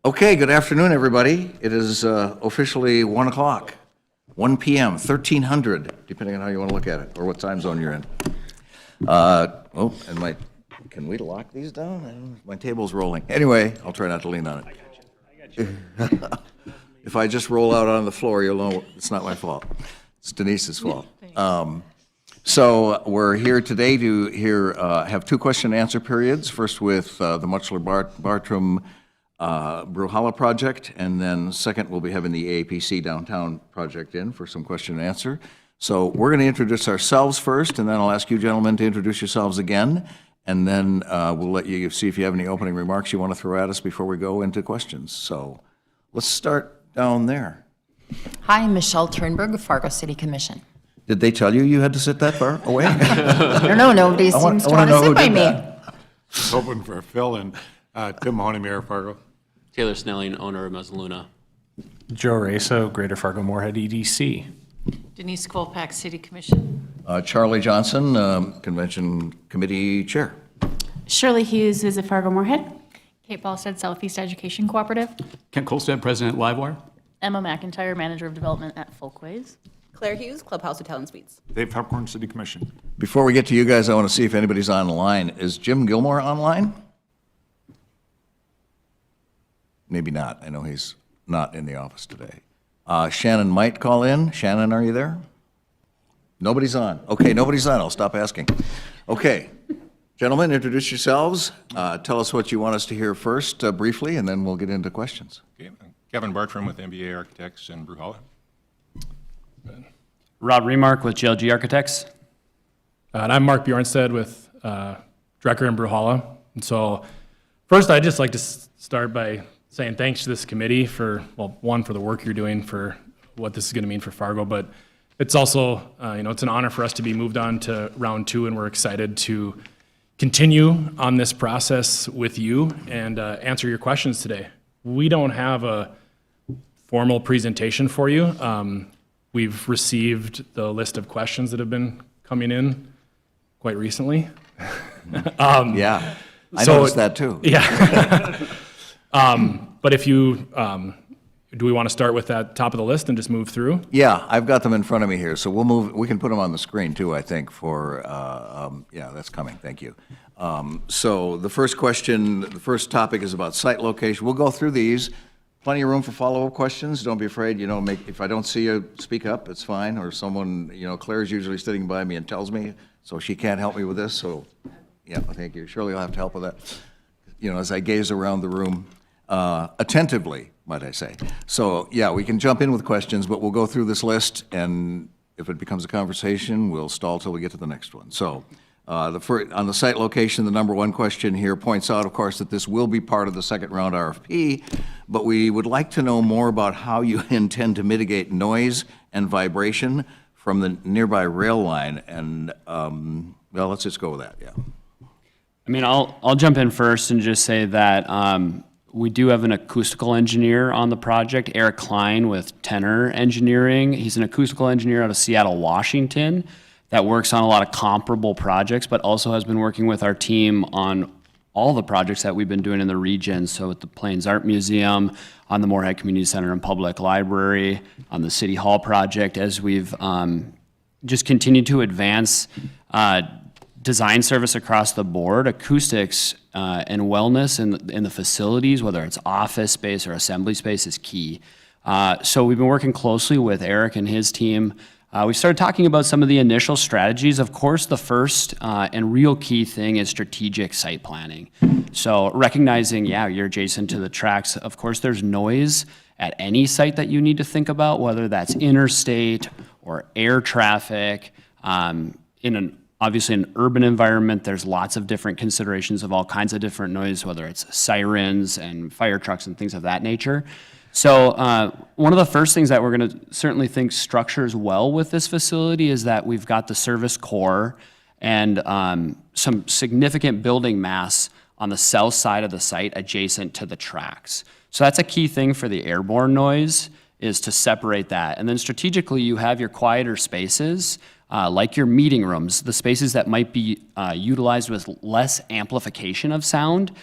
Okay, good afternoon, everybody. It is officially 1 o'clock, 1 p.m., 1300, depending on how you want to look at it, or what time zone you're in. Can we lock these down? My table's rolling. Anyway, I'll try not to lean on it. If I just roll out on the floor, you'll know it's not my fault. It's Denise's fault. So we're here today to have two question and answer periods. First with the Muchler-Bartram Bruhala project, and then second we'll be having the AAPC downtown project in for some question and answer. So we're going to introduce ourselves first, and then I'll ask you gentlemen to introduce yourselves again, and then we'll let you see if you have any opening remarks you want to throw at us before we go into questions. So let's start down there. Hi, I'm Michelle Turnberg of Fargo City Commission. Did they tell you had to sit that far away? I don't know, nobody seems to want to sit by me. Hoping for a fill-in. Tim Mahoney, Mayor of Fargo. Taylor Snelling, owner of Mezzaluna. Joe Reso, Greater Fargo Moorhead EDC. Denise Kolpak, City Commission. Charlie Johnson, Convention Committee Chair. Shirley Hughes, Visit Fargo Moorhead. Kate Ballstead, Southeast Education Cooperative. Kent Kolstad, President, Livewire. Emma McIntyre, Manager of Development at Folkways. Claire Hughes, Clubhouse Hotel and Suites. Dave Popcorn, City Commission. Before we get to you guys, I want to see if anybody's online. Is Jim Gilmore online? Maybe not. I know he's not in the office today. Shannon might call in. Shannon, are you there? Nobody's on. Okay, nobody's on. I'll stop asking. Okay, gentlemen, introduce yourselves. Tell us what you want us to hear first briefly, and then we'll get into questions. Okay. Kevin Bartram with MBA Architects in Bruhala. Rod Remark with GLG Architects. And I'm Mark Bjornstead with Drecker and Bruhala. And so first, I'd just like to start by saying thanks to this committee for, well, one, for the work you're doing for what this is going to mean for Fargo, but it's also, it's an honor for us to be moved on to round two, and we're excited to continue on this process with you and answer your questions today. We don't have a formal presentation for you. We've received the list of questions that have been coming in quite recently. Yeah, I noticed that too. Yeah. But if you, do we want to start with that top of the list and just move through? Yeah, I've got them in front of me here, so we'll move. We can put them on the screen too, I think, for, yeah, that's coming, thank you. So the first question, the first topic is about site location. We'll go through these. Plenty of room for follow-up questions. Don't be afraid, if I don't see you, speak up, it's fine. Or someone, Claire's usually sitting by me and tells me, so she can't help me with this, so, yeah, thank you. Surely you'll have to help with that, as I gaze around the room, attentively, might I say. So, yeah, we can jump in with questions, but we'll go through this list, and if it becomes a conversation, we'll stall till we get to the next one. So, on the site location, the number one question here points out, of course, that this will be part of the second round RFP, but we would like to know more about how you intend to mitigate noise and vibration from the nearby rail line. And, well, let's just go with that, yeah. I mean, I'll jump in first and just say that we do have an acoustical engineer on the project, Eric Klein with Tenor Engineering. He's an acoustical engineer out of Seattle, Washington, that works on a lot of comparable projects, but also has been working with our team on all the projects that we've been doing in the region. So at the Plains Art Museum, on the Moorhead Community Center and Public Library, on the City Hall project, as we've just continued to advance design service across the board, acoustics and wellness in the facilities, whether it's office space or assembly space, is key. So we've been working closely with Eric and his team. We started talking about some of the initial strategies. Of course, the first and real key thing is strategic site planning. So recognizing, yeah, you're adjacent to the tracks. Of course, there's noise at any site that you need to think about, whether that's interstate or air traffic. Obviously an urban environment, there's lots of different considerations of all kinds of different noise, whether it's sirens and fire trucks and things of that nature. So one of the first things that we're going to certainly think structures well with this facility is that we've got the service core and some significant building mass on the south side of the site adjacent to the tracks. So that's a key thing for the airborne noise, is to separate that. And then strategically, you have your quieter spaces, like your meeting rooms, the spaces that might be utilized with less amplification of sound.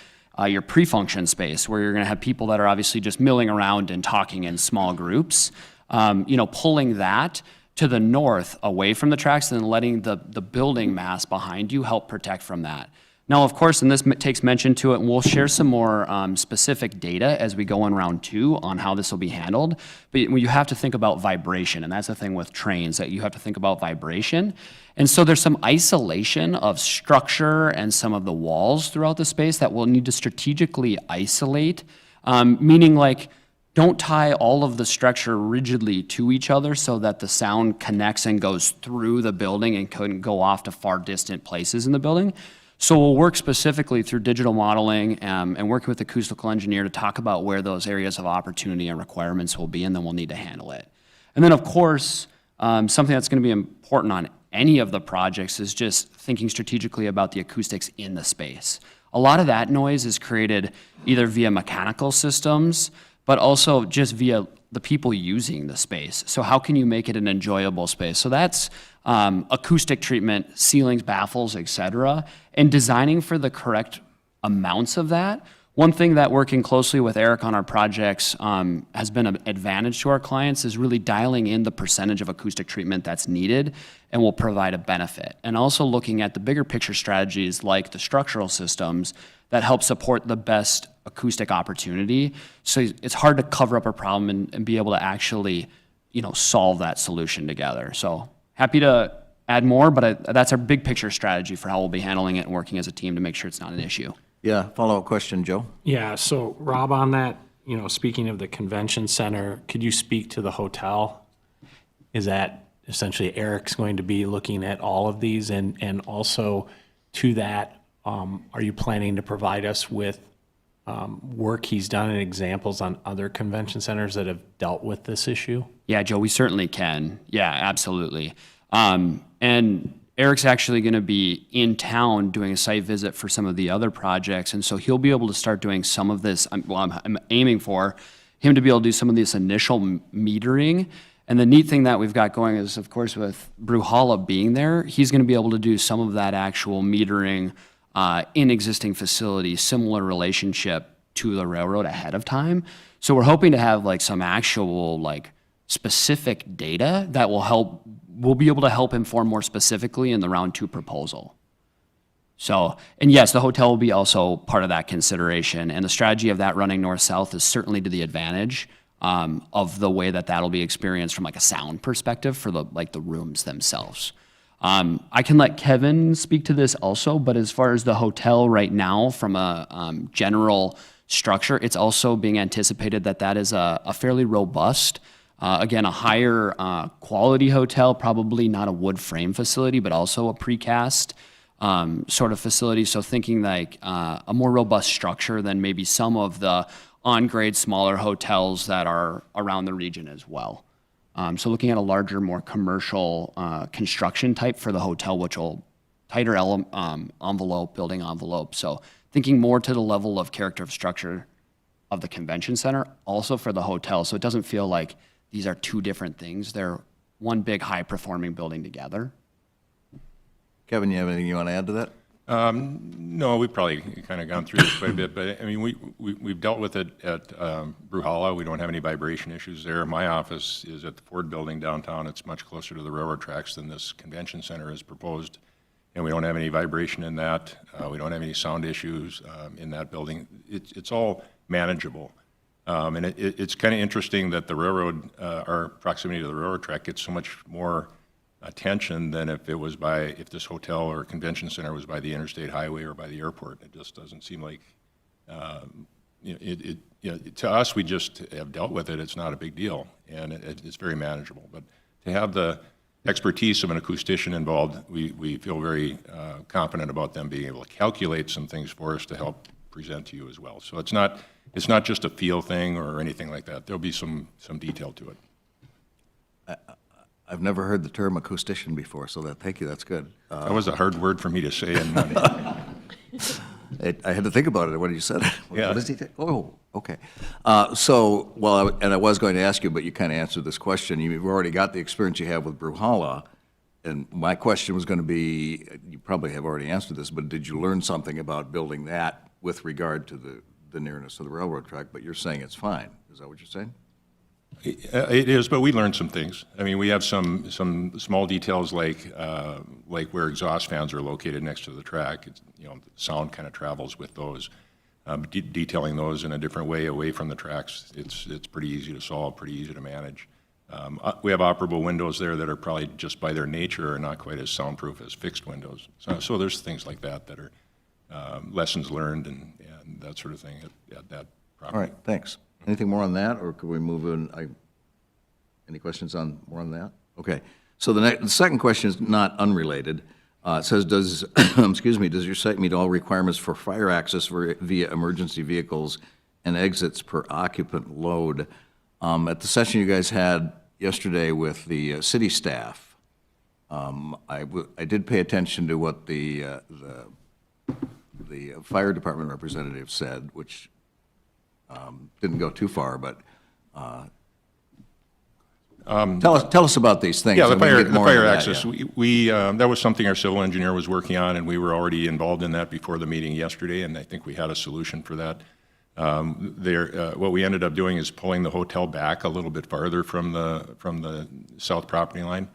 your pre-function space, where you're going to have people that are obviously just milling around and talking in small groups. Pulling that to the north away from the tracks and then letting the building mass behind you help protect from that. Now, of course, and this takes mention to it, and we'll share some more specific data as we go in round 2 on how this will be handled. But you have to think about vibration, and that's the thing with trains, that you have to think about vibration. And so there's some isolation of structure and some of the walls throughout the space that we'll need to strategically isolate, meaning like, don't tie all of the structure rigidly to each other so that the sound connects and goes through the building and couldn't go off to far distant places in the building. So we'll work specifically through digital modeling and working with the acoustical engineer to talk about where those areas of opportunity and requirements will be, and then we'll need to handle it. And then, of course, something that's going to be important on any of the projects is just thinking strategically about the acoustics in the space. A lot of that noise is created either via mechanical systems, but also just via the people using the space. So how can you make it an enjoyable space? So that's acoustic treatment, ceilings, baffles, et cetera, and designing for the correct amounts of that. One thing that working closely with Eric on our projects has been an advantage to our clients is really dialing in the percentage of acoustic treatment that's needed and will provide a benefit. And also looking at the bigger picture strategies like the structural systems that help support the best acoustic opportunity. So it's hard to cover up a problem and be able to actually, solve that solution together. So happy to add more, but that's our big picture strategy for how we'll be handling it and working as a team to make sure it's not an issue. Yeah, follow-up question, Joe? Yeah, so Rob, on that, speaking of the convention center, could you speak to the hotel? Is that essentially Eric's going to be looking at all of these? And also to that, are you planning to provide us with work he's done and examples on other convention centers that have dealt with this issue? Yeah, Joe, we certainly can. Yeah, absolutely. And Eric's actually going to be in town doing a site visit for some of the other projects, and so he'll be able to start doing some of this. I'm aiming for him to be able to do some of this initial metering. And the neat thing that we've got going is, of course, with Bruhala being there, he's going to be able to do some of that actual metering in existing facilities, similar relationship to the railroad ahead of time. So we're hoping to have like some actual specific data that will be able to help inform more specifically in the round 2 proposal. So, and yes, the hotel will be also part of that consideration, and the strategy of that running north-south is certainly to the advantage of the way that that'll be experienced from a sound perspective for the rooms themselves. I can let Kevin speak to this also, but as far as the hotel right now, from a general structure, it's also being anticipated that is a fairly robust, again, a higher quality hotel, probably not a wood frame facility, but also a precast sort of facility. So thinking a more robust structure than maybe some of the on-grade smaller hotels that are around the region as well. So looking at a larger, more commercial construction type for the hotel, which will tighter envelope, building envelope. So thinking more to the level of character of structure of the convention center, also for the hotel. So it doesn't feel like these are two different things. They're one big high-performing building together. Kevin, you have anything you want to add to that? No, we've probably kind of gone through this quite a bit, but I mean, we've dealt with it at Bruhala. We don't have any vibration issues there. My office is at the Ford Building downtown. It's much closer to the railroad tracks than this convention center is proposed, and we don't have any vibration in that. We don't have any sound issues in that building. It's all manageable. And it's kind of interesting that the railroad, our proximity to the railroad track gets so much more attention than if this hotel or convention center was by the interstate highway or by the airport. It just doesn't seem like, to us, we just have dealt with it. It's not a big deal, and it's very manageable. But to have the expertise of an acoustician involved, we feel very confident about them being able to calculate some things for us to help present to you as well. So it's not just a feel thing or anything like that. There'll be some detail to it. I've never heard the term acoustician before, so thank you, that's good. That was a hard word for me to say in Monday. I had to think about it when you said it. Yeah. What does he think? Oh, okay. I was going to ask you, but you kind of answered this question. You've already got the experience you have with Bruhala, and my question was going to be, you probably have already answered this, but did you learn something about building that with regard to the nearness of the railroad track, but you're saying it's fine. Is that what you're saying? It is, but we learned some things. I mean, we have some small details like where exhaust fans are located next to the track. It's, you know, sound kind of travels with those. Detailing those in a different way away from the tracks, it's pretty easy to solve, pretty easy to manage. We have operable windows there that are probably just by their nature are not quite as soundproof as fixed windows. So there's things like that that are lessons learned and that sort of thing at that property. All right, thanks. Anything more on that, or could we move in? Any questions more on that? Okay. So the second question is not unrelated. It says, does, excuse me, does your site meet all requirements for fire access via emergency vehicles and exits per occupant load? At the session you guys had yesterday with the city staff, I did pay attention to what the fire department representative said, which didn't go too far, but tell us about these things. Yeah, the and we can fire, get the more into fire that, access, yeah. we that was something our civil engineer was working on, and we were already involved in that before the meeting yesterday, and I think we had a solution for that. What we ended up doing is pulling the hotel back a little bit farther from the south property line,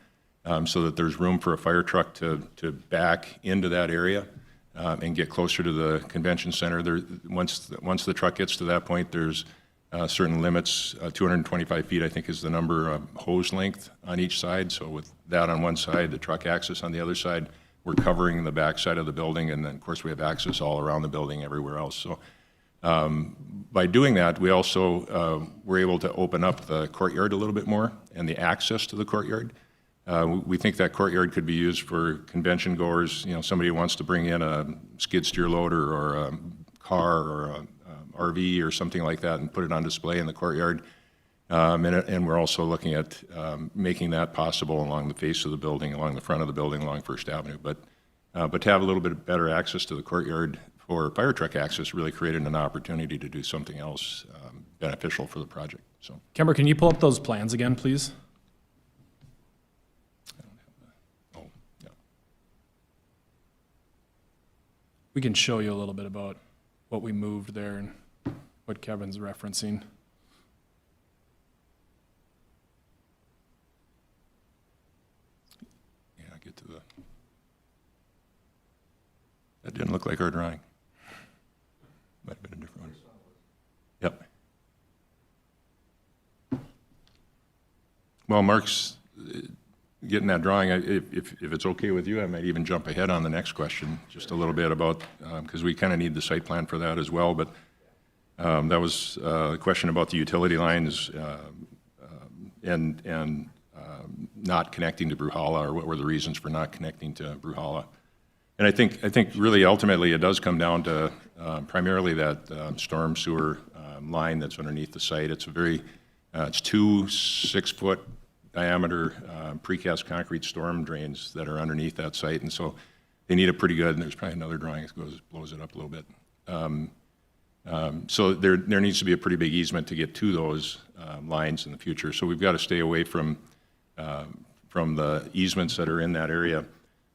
so that there's room for a fire truck to back into that area and get closer to the convention center. Once the truck gets to that point, there's certain limits. 225 feet, I think, is the number of hose length on each side. So with that on one side, the truck access on the other side, we're covering the back side of the building, and then of course we have access all around the building everywhere else. So by doing that, we also were able to open up the courtyard a little bit more and the access to the courtyard. We think that courtyard could be used for convention goers. You know, somebody who wants to bring in a skid steer loader or a car or a RV or something like that and put it on display in the courtyard. And we're also looking at making that possible along the face of the building, along the front of the building, along First Avenue. But to have a little bit better access to the courtyard for fire truck access really created an opportunity to do something else beneficial for the project. So, Kemper, can you pull up those plans again, please? yeah. We can show you a little bit about what we moved there and what Kevin's referencing. Yeah, get to the. That didn't look like our drawing. Might have been a different one. Yep. Well, Mark's getting that drawing. If it's okay with you, I might even jump ahead on the next question just a little bit about, because we kind of need the site plan for that as well. But that was a question about the utility lines and not connecting to Bruhala, or what were the reasons for not connecting to Bruhala. And I think really ultimately it does come down to primarily that storm sewer line that's underneath the site. It's it's two 6-foot diameter precast concrete storm drains that are underneath that site, and so they need a pretty good. And there's probably another drawing that blows it up a little bit. So there needs to be a pretty big easement to get to those lines in the future. So we've got to stay away from the easements that are in that area.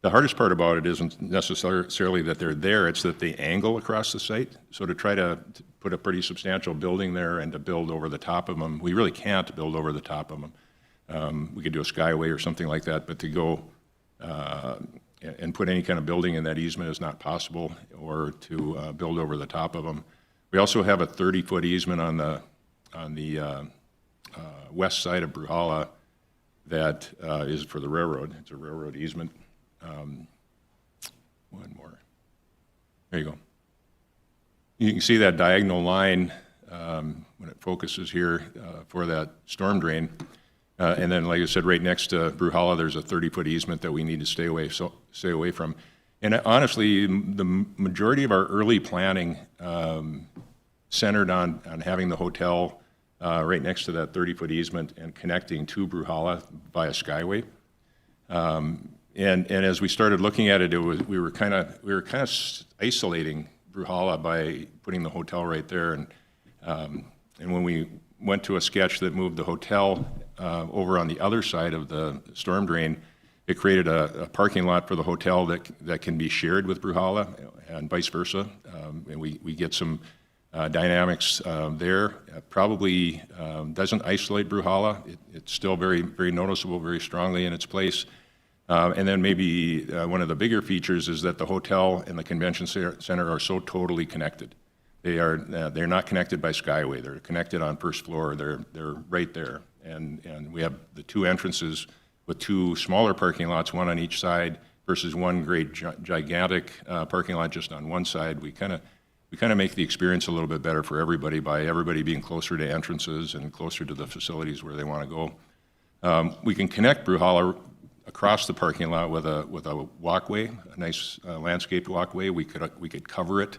The hardest part about it isn't necessarily that they're there, it's that they angle across the site. So to try to put a pretty substantial building there and to build over the top of them, we really can't build over the top of them. We could do a skyway or something like that, but to go and put any kind of building in that easement is not possible, or to build over the top of them. We also have a 30-foot easement on the west side of Bruhala that is for the railroad. It's a railroad easement. One more. There you go. You can see that diagonal line when it focuses here for that storm drain. And then, like I said, right next to Bruhala, there's a 30-foot easement that we need to stay away from. And honestly, the majority of our early planning centered on having the hotel right next to that 30-foot easement and connecting to Bruhala via Skyway. And as we started looking at it, we were kind of isolating Bruhala by putting the hotel right there. And when we went to a sketch that moved the hotel over on the other side of the storm drain, It created a parking lot for the hotel that can be shared with Bruhala and vice versa. And we get some dynamics there. Probably doesn't isolate Bruhala. It's still very, very noticeable, very strongly in its place. And then maybe one of the bigger features is that the hotel and the convention center are so totally connected. They're not connected by Skyway. They're connected on first floor. They're right there. And we have the two entrances with two smaller parking lots, one on each side, versus one great gigantic parking lot just on one side. We kind of make the experience a little bit better for everybody by everybody being closer to entrances and closer to the facilities where they want to go. We can connect Bruhala across the parking lot with a walkway, a nice landscaped walkway. We could cover it.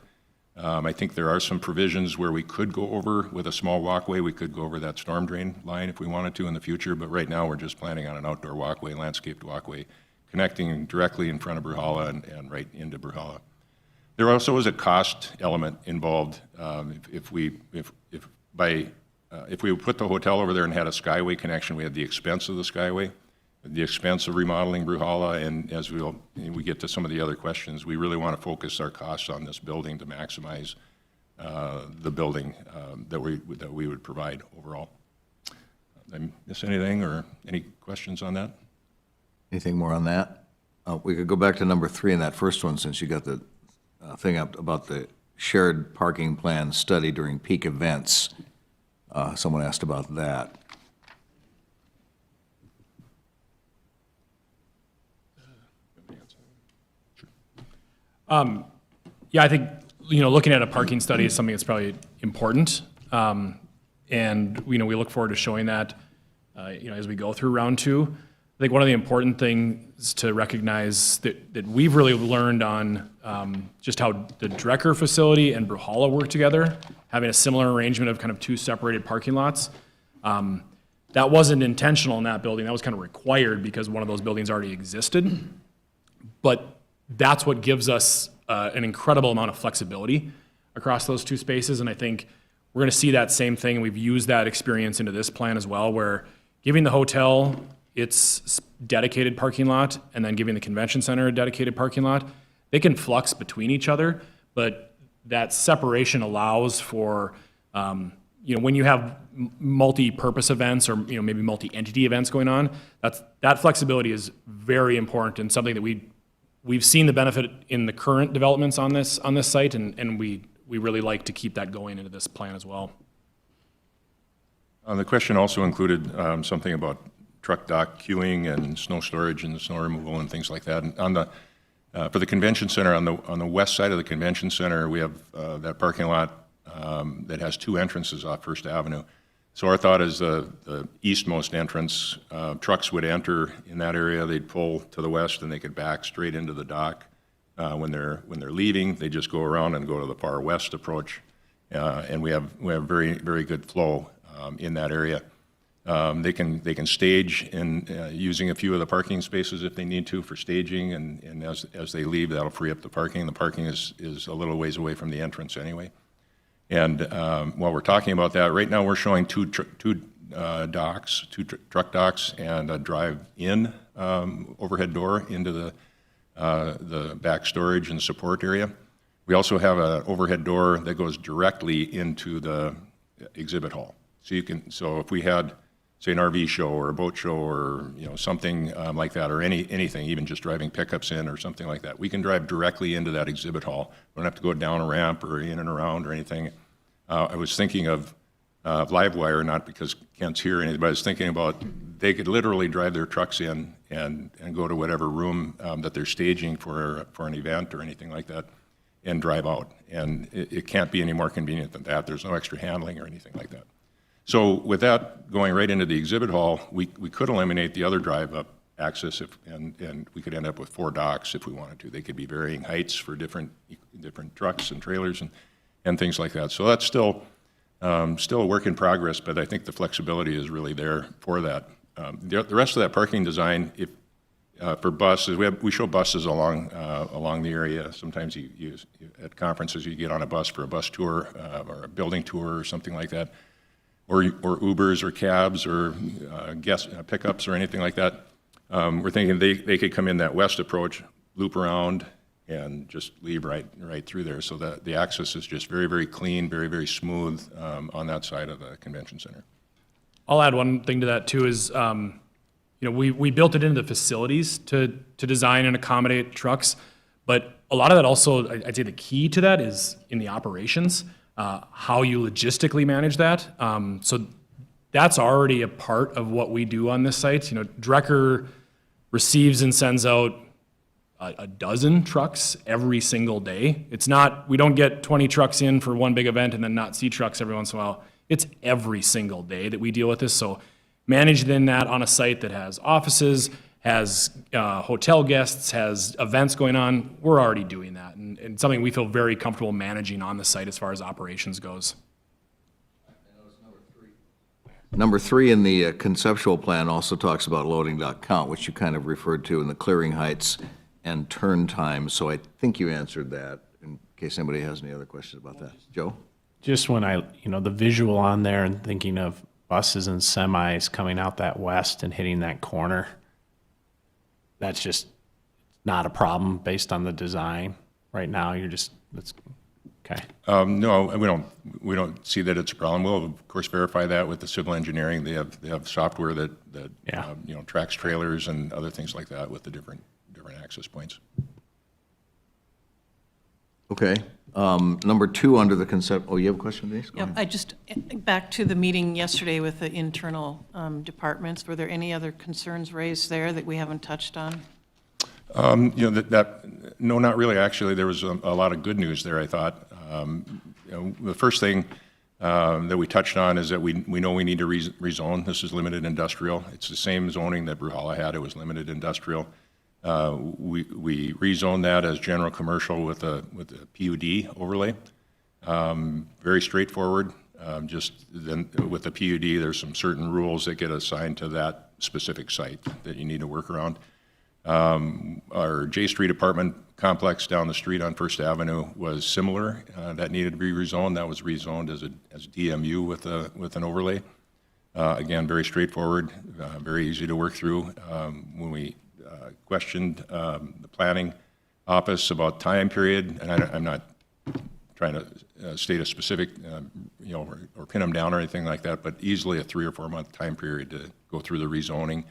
I think there are some provisions where we could go over with a small walkway. We could go over that storm drain line if we wanted to in the future, but right now we're just planning on an outdoor walkway, landscaped walkway, connecting directly in front of Bruhala and right into Bruhala. There also is a cost element involved. If we put the hotel over there and had a Skyway connection, we had the expense of the Skyway, the expense of remodeling Bruhala, and as we get to some of the other questions, we really want to focus our costs on this building to maximize the building that we would provide overall. Did I miss anything or any questions on that? Anything more on that? We could go back to number 3 in that first one, since you got the thing up about the shared parking plan study during peak events. Someone asked about that. Yeah, I think, looking at a parking study is something that's probably important. And, we look forward to showing that, as we go through round 2. I think one of the important things to recognize that we've really learned on just how the Drecker facility and Bruhala work together, having a similar arrangement of kind of 2 separated parking lots. That wasn't intentional in that building. That was kind of required because one of those buildings already existed. But that's what gives us an incredible amount of flexibility across those 2 spaces. And I think we're going to see that same thing. We've used that experience into this plan as well, where giving the hotel its dedicated parking lot and then giving the convention center a dedicated parking lot, they can flux between each other, but that separation allows for, when you have multi-purpose events or, maybe multi-entity events going on, that flexibility is very important and something that we've seen the benefit in the current developments on this site, and we really like to keep that going into this plan as well. The question also included something about truck dock queuing and snow storage and snow removal and things like that. And for the convention center, on the west side of the convention center, we have that parking lot that has 2 entrances off First Avenue. So our thought is the eastmost entrance, trucks would enter in that area, they'd pull to the west, and they could back straight into the dock. When they're leaving, they just go around and go to the far west approach, and we have very, very good flow in that area. They can stage in using a few of the parking spaces if they need to for staging, and as they leave, that'll free up the parking. The parking is a little ways away from the entrance anyway. And while we're talking about that, right now we're showing two docks, truck docks, and a drive-in overhead door into the back storage and support area. We also have an overhead door that goes directly into the exhibit hall. So if we had, say, an RV show or a boat show or something like that, or anything, even just driving pickups in or something like that, we can drive directly into that exhibit hall. We don't have to go down a ramp or in and around or anything. I was thinking of Livewire, not because Kent's here or anything, but I was thinking about they could literally drive their trucks in and go to whatever room that they're staging for an event or anything like that and drive out. And it can't be any more convenient than that. There's no extra handling or anything like that. So with that going right into the exhibit hall, we could eliminate the other drive-up access and we could end up with 4 docks if we wanted to. They could be varying heights for different trucks and trailers and things like that. So that's still a work in progress, but I think the flexibility is really there for that. The rest of that parking design, for buses, we show buses along the area. Sometimes at conferences you get on a bus for a bus tour or a building tour or something like that. Or Ubers or cabs or guest pickups or anything like that. We're thinking they could come in that west approach, loop around, and just leave right through there. So that the access is just very, very clean, very, very smooth on that side of the convention center. I'll add one thing to that too is, we built it into the facilities to design and accommodate trucks, but a lot of that also, I'd say the key to that is in the operations, how you logistically manage that. So that's already a part of what we do on this site. Drecker receives and sends out a dozen trucks every single day. It's not, we don't get 20 trucks in for one big event and then not see trucks every once in a while. It's every single day that we deal with this. So managing that on a site that has offices, has hotel guests, has events going on, we're already doing that. And something we feel very comfortable managing on the site as far as operations goes. Number 3 in the conceptual plan also talks about loading dock count, which you kind of referred to in the clearing heights and turn times. So I think you answered that, in case anybody has any other questions about that. Joe? Just when the visual on there and thinking of buses and semis coming out that west and hitting that corner, that's just not a problem based on the design. Right now, that's okay. No, we don't see that it's a problem. We'll of course verify that with the civil engineering. They have software that tracks trailers and other things like that with the different access points. Okay. Number 2 under the concept, you have a question, Denise? Go ahead. Back to the meeting yesterday with the internal departments, were there any other concerns raised there that we haven't touched on? No, not really. Actually, there was a lot of good news there, I thought. The first thing that we touched on is that we know we need to rezone. This is limited industrial. It's the same zoning that Bruhala had. It was limited industrial. We rezoned that as general commercial with a PUD overlay. Very straightforward. Just then with the PUD, there's some certain rules that get assigned to that specific site that you need to work around. Our J Street apartment complex down the street on First Avenue was similar. That needed to be rezoned. That was rezoned as DMU with an overlay. Again, very straightforward, very easy to work through. When we questioned the planning office about time period, and I'm not trying to state a specific, or pin them down or anything like that, but easily a 3 or 4 month time period to go through the rezoning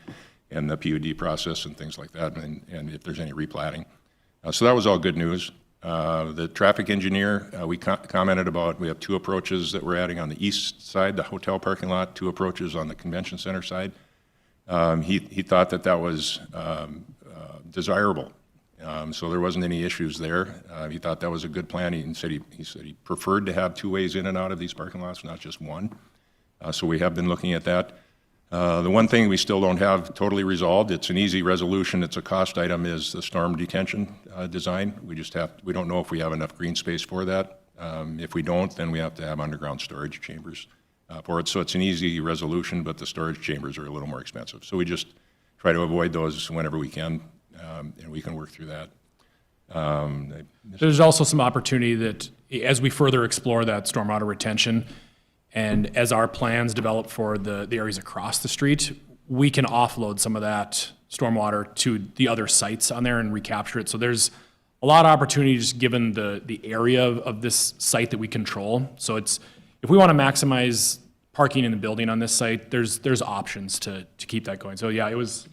and the PUD process and things like that, and if there's any replatting. So that was all good news. The traffic engineer, we commented about, we have 2 approaches that we're adding on the east side, the hotel parking lot, 2 approaches on the convention center side. He thought that was desirable. So there wasn't any issues there. He thought that was a good plan. He said he preferred to have 2 ways in and out of these parking lots, not just one. So we have been looking at that. The one thing we still don't have totally resolved, it's an easy resolution, it's a cost item, is the storm detention design. We don't know if we have enough green space for that. If we don't, then we have to have underground storage chambers for it. So it's an easy resolution, but the storage chambers are a little more expensive. So we just try to avoid those whenever we can, and we can work through that. There's also some opportunity that as we further explore that stormwater retention, and as our plans develop for the areas across the street, we can offload some of that stormwater to the other sites on there and recapture it. So there's a lot of opportunity just given the area of this site that we control. So if we want to maximize parking in the building on this site, there's options to keep that going. So yeah, it was,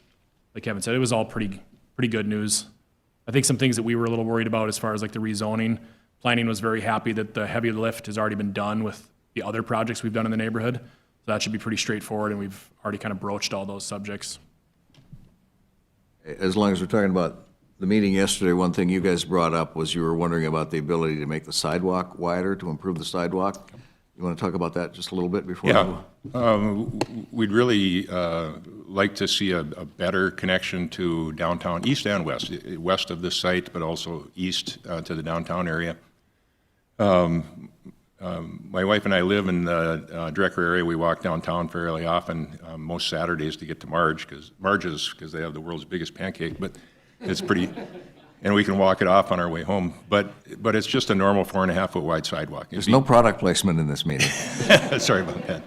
like Kevin said, it was all pretty good news. I think some things that we were a little worried about as far as like the rezoning, planning was very happy that the heavy lift has already been done with the other projects we've done in the neighborhood. So that should be pretty straightforward, and we've already kind of broached all those subjects. As long as we're talking about the meeting yesterday, one thing you guys brought up was you were wondering about the ability to make the sidewalk wider, to improve the sidewalk. You want to talk about that just a little bit before? Yeah, we'd really like to see a better connection to downtown, east and west of this site, but also east to the downtown area. My wife and I live in the Drecker area. We walk downtown fairly often, most Saturdays to get to Marge's, because they have the world's biggest pancake, but it's pretty, and we can walk it off on our way home. But it's just a normal 4.5 foot wide sidewalk. There's no product placement in this meeting. Sorry about that.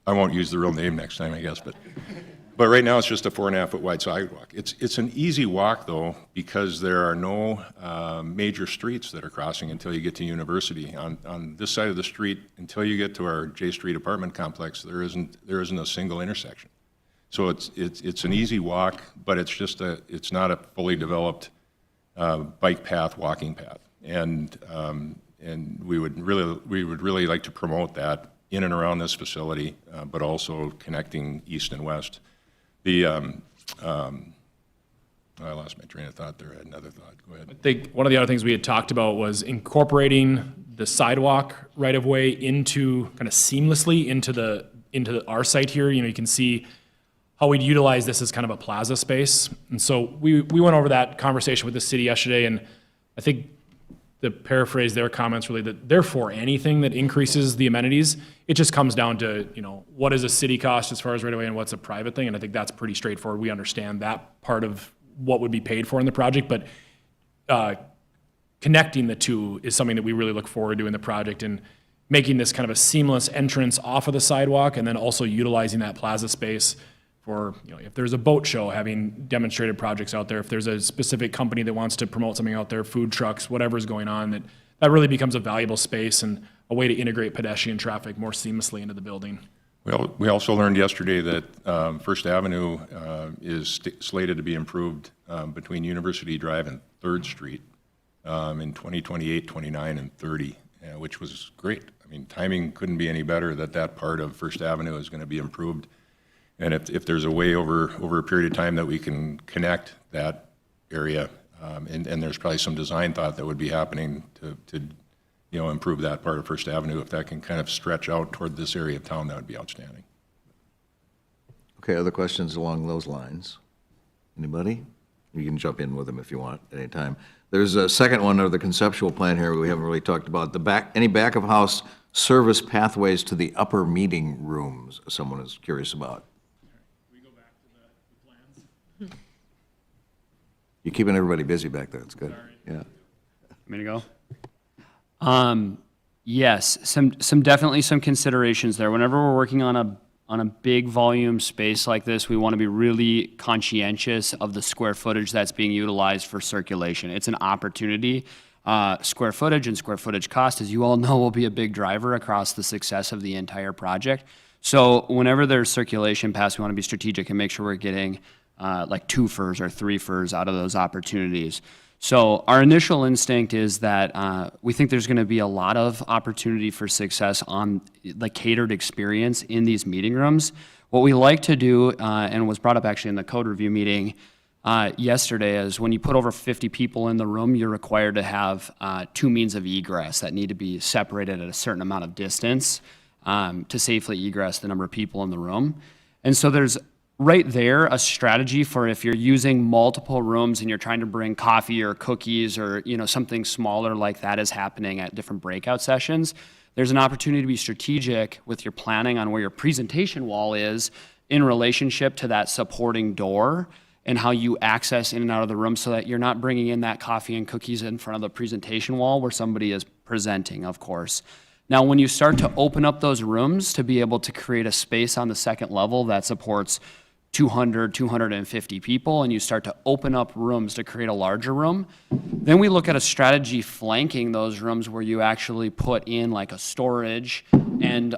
I won't use the real name next time, I guess, but But right now, it's just a 4.5-foot wide sidewalk. It's an easy walk, though, because there are no major streets that are crossing until you get to University. On this side of the street, until you get to our J Street apartment complex, there isn't a single intersection. So it's an easy walk, but it's not a fully developed bike path, walking path. And we would really like to promote that in and around this facility, but also connecting east and west. I lost my train of thought there. I had another thought. Go ahead. I think one of the other things we had talked about was incorporating the sidewalk right of way into kind of seamlessly into our site here. You know, you can see how we'd utilize this as kind of a plaza space. And so we went over that conversation with the city yesterday, and I think to paraphrase their comments really, that they're for anything that increases the amenities. It just comes down to, you know, what is a city cost as far as right away and what's a private thing. And I think that's pretty straightforward. We understand that part of what would be paid for in the project, but connecting the two is something that we really look forward to in the project, and making this kind of a seamless entrance off of the sidewalk, and then also utilizing that plaza space for, you know, if there's a boat show, having demonstrated projects out there, if there's a specific company that wants to promote something out there, food trucks, whatever's going on, that really becomes a valuable space and a way to integrate pedestrian traffic more seamlessly into the building. Well, we also learned yesterday that First Avenue is slated to be improved between University Drive and 3rd Street in 2028, 29, and 30, which was great. I mean, timing couldn't be any better that part of First Avenue is going to be improved. And if there's a way over a period of time that we can connect that area, and there's probably some design thought that would be happening to you know, improve that part of First Avenue, if that can kind of stretch out toward this area of town, that would be outstanding. Okay, other questions along those lines? Anybody? You can jump in with them if you want at any time. There's a second one of the conceptual plan here we haven't really talked about. Any back of house service pathways to the upper meeting rooms, someone is curious about. We go back to the plans. You're keeping everybody busy back there, it's good. Yeah. Me to go? Yes, definitely some considerations there. Whenever we're working on a big volume space like this, we want to be really conscientious of the square footage that's being utilized for circulation. It's an opportunity. Square footage and square footage cost, as you all know, will be a big driver across the success of the entire project. So whenever there's circulation paths, we want to be strategic and make sure we're getting like 2 FERs or 3 FERs out of those opportunities. So our initial instinct is that we think there's going to be a lot of opportunity for success on the catered experience in these meeting rooms. What we like to do, and was brought up actually in the code review meeting yesterday, is when you put over 50 people in the room, you're required to have 2 means of egress that need to be separated at a certain amount of distance to safely egress the number of people in the room. And so there's right there a strategy for if you're using multiple rooms and you're trying to bring coffee or cookies or, you know, something smaller like that is happening at different breakout sessions. There's an opportunity to be strategic with your planning on where your presentation wall is in relationship to that supporting door and how you access in and out of the room, so that you're not bringing in that coffee and cookies in front of the presentation wall where somebody is presenting, of course. Now, when you start to open up those rooms to be able to create a space on the second level that supports 200, 250 people, and you start to open up rooms to create a larger room, then we look at a strategy flanking those rooms where you actually put in like a storage and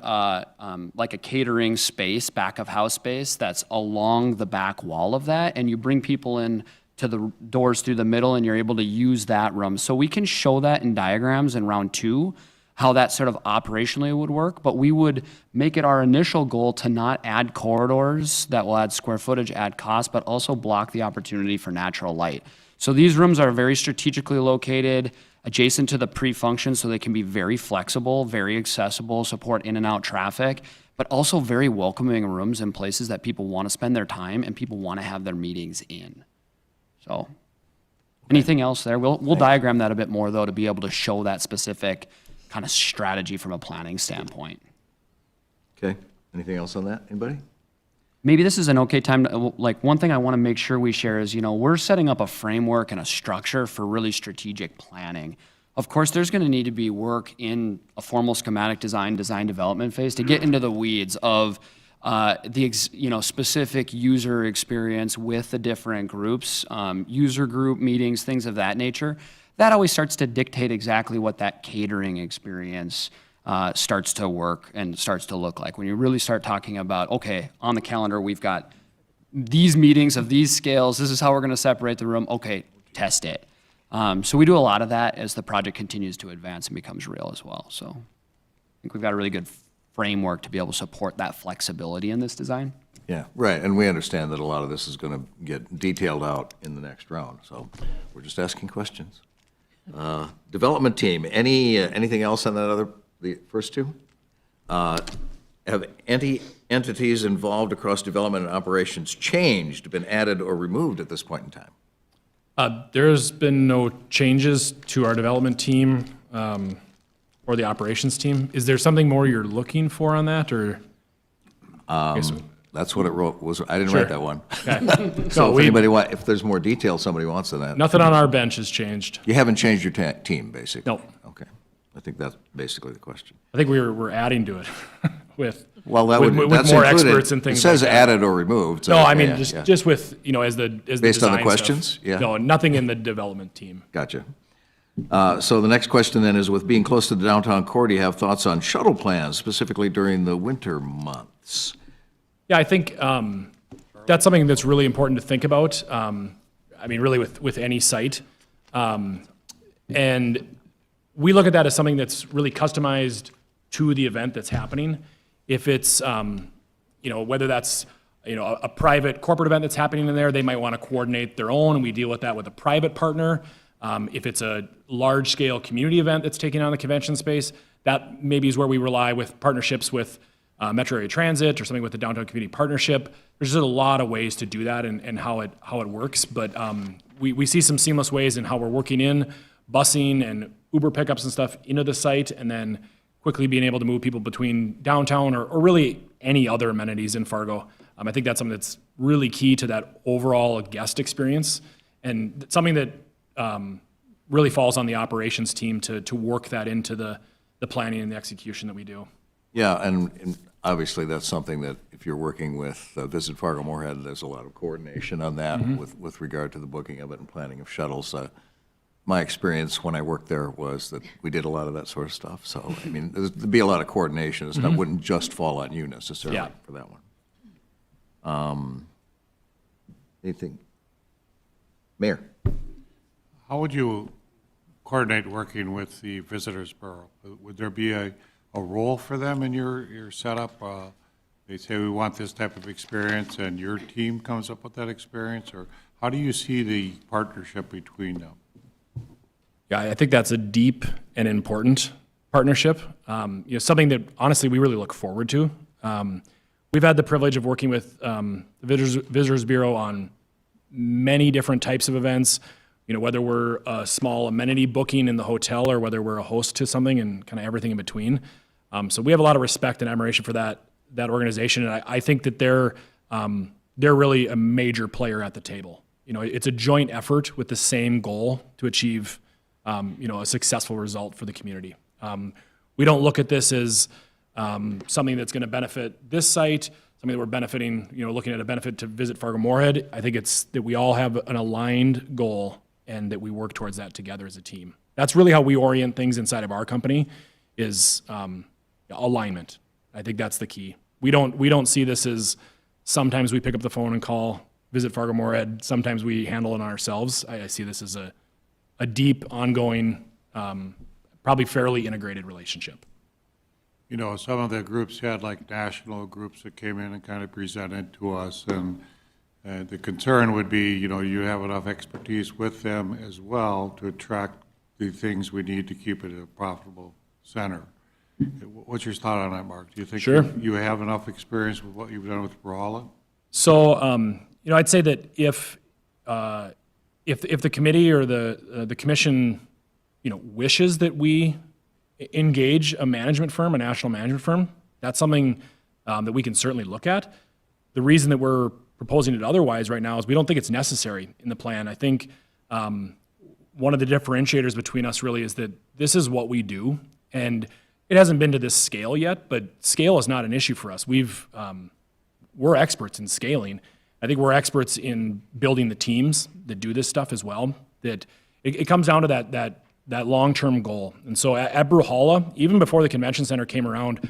like a catering space, back of house space that's along the back wall of that, and you bring people in to the doors through the middle, and you're able to use that room. So we can show that in diagrams in round 2, how that sort of operationally would work, but we would make it our initial goal to not add corridors that will add square footage, add cost, but also block the opportunity for natural light. So these rooms are very strategically located adjacent to the pre-function, so they can be very flexible, very accessible, support in and out traffic, but also very welcoming rooms in places that people want to spend their time and people want to have their meetings in. So anything else there? We'll diagram that a bit more though, to be able to show that specific kind of strategy from a planning standpoint. Okay, anything else on that, anybody? Maybe this is an okay time to, like, one thing I want to make sure we share is, you know, we're setting up a framework and a structure for really strategic planning. Of course, there's going to need to be work in a formal schematic design development phase to get into the weeds of specific user experience with the different groups, user group meetings, things of that nature, that always starts to dictate exactly what that catering experience starts to work and starts to look like. When you really start talking about, okay, on the calendar, we've got these meetings of these scales, this is how we're going to separate the room, okay, test it. So we do a lot of that as the project continues to advance and becomes real as well. So I think we've got a really good framework to be able to support that flexibility in this design. Yeah, right, and we understand that a lot of this is going to get detailed out in the next round, so we're just asking questions. Development team, anything else on that the first two? Have entities involved across development and operations changed, been added, or removed at this point in time? There's been no changes to our development team or the operations team. Is there something more you're looking for on that, or? That's what it was. I didn't Sure. write that one. Okay. So if there's more detail somebody wants on that. Nothing on our bench has changed. You haven't changed your team, basically? No. Okay. I think that's basically the question. I think we're adding to it with Well, with more included. experts and things. It says like that. added or removed. So, No, I mean yeah, yeah. just with as the Based on the design questions? stuff. Yeah. No, nothing in the development team. Gotcha. So the next question then is, with being close to the downtown core, do you have thoughts on shuttle plans, specifically during the winter months? Yeah, I think that's something that's really important to think about. I mean, really with any site, and we look at that as something that's really customized to the event that's happening. If it's whether that's a private corporate event that's happening in there, they might want to coordinate their own, and we deal with that with a private partner. If it's a large-scale community event that's taking on the convention space, that maybe is where we rely with partnerships with Metro Area Transit or something with the Downtown Community Partnership. There's just a lot of ways to do that and how it works. But we see some seamless ways in how we're working in busing and Uber pickups and stuff into the site, and then quickly being able to move people between downtown or really any other amenities in Fargo. I think that's something that's really key to that overall guest experience, and something that really falls on the operations team to work that into the planning and the execution that we do. Yeah, and obviously that's something that if you're working with Visit Fargo Moorhead, there's a lot of coordination on that with regard to the booking of it and planning of shuttles. My experience when I worked there was that we did a lot of that sort of stuff. So, I mean, there'd be a lot of coordination. It wouldn't just fall on you necessarily for that one. Anything? Mayor? How would you coordinate working with the Visitors Bureau? Would there be a role for them in your setup? They say we want this type of experience and your team comes up with that experience, or how do you see the partnership between them? Yeah, I think that's a deep and important partnership. Something that honestly we really look forward to. We've had the privilege of working with the Visitors Bureau on many different types of events. Whether we're a small amenity booking in the hotel or whether we're a host to something and kind of everything in between. So we have a lot of respect and admiration for that organization, and I think that they're really a major player at the table. It's a joint effort with the same goal to achieve a successful result for the community. We don't look at this as something that's going to benefit this site, something that we're benefiting, looking at a benefit to Visit Fargo Moorhead. I think it's that we all have an aligned goal and that we work towards that together as a team. That's really how we orient things inside of our company is alignment. I think that's the key. We don't see this as sometimes we pick up the phone and call Visit Fargo Moorhead, sometimes we handle it on ourselves. I see this as a deep, ongoing, probably fairly integrated relationship. Some of the groups had like national groups that came in and kind of presented to us, and the concern would be, you have enough expertise with them as well to attract the things we need to keep it a profitable center. What's your thought on that, Mark? Do you think Sure. you have enough experience with what you've done with Brawley? So, I'd say that if the committee or the commission, wishes that we engage a management firm, a national management firm, that's something that we can certainly look at. The reason that we're proposing it otherwise right now is we don't think it's necessary in the plan. I think one of the differentiators between us really is that this is what we do, and it hasn't been to this scale yet, but scale is not an issue for us. We've we're experts in scaling. I think we're experts in building the teams that do this stuff as well. That it comes down to that long-term goal. And so at Bruhala, even before the convention center came around,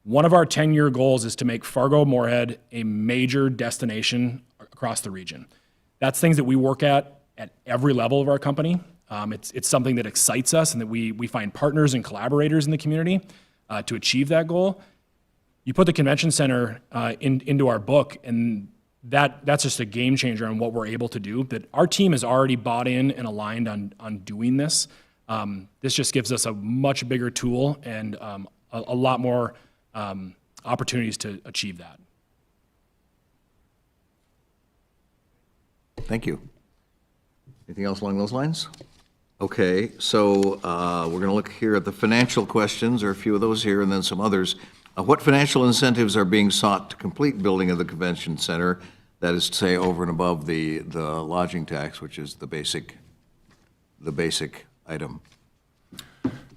one of our 10-year goals is to make Fargo-Moorhead a major destination across the region. That's things that we work at every level of our company. It's something that excites us and that we find partners and collaborators in the community to achieve that goal. You put the convention center into our book, and that's just a game changer on what we're able to do, that our team has already bought in and aligned on doing this. This just gives us a much bigger tool and a lot more opportunities to achieve that. Thank you. Anything else along those lines? Okay, so we're going to look here at the financial questions. There are a few of those here and then some others. What financial incentives are being sought to complete building of the convention center? That is to say, over and above the lodging tax, which is the basic item.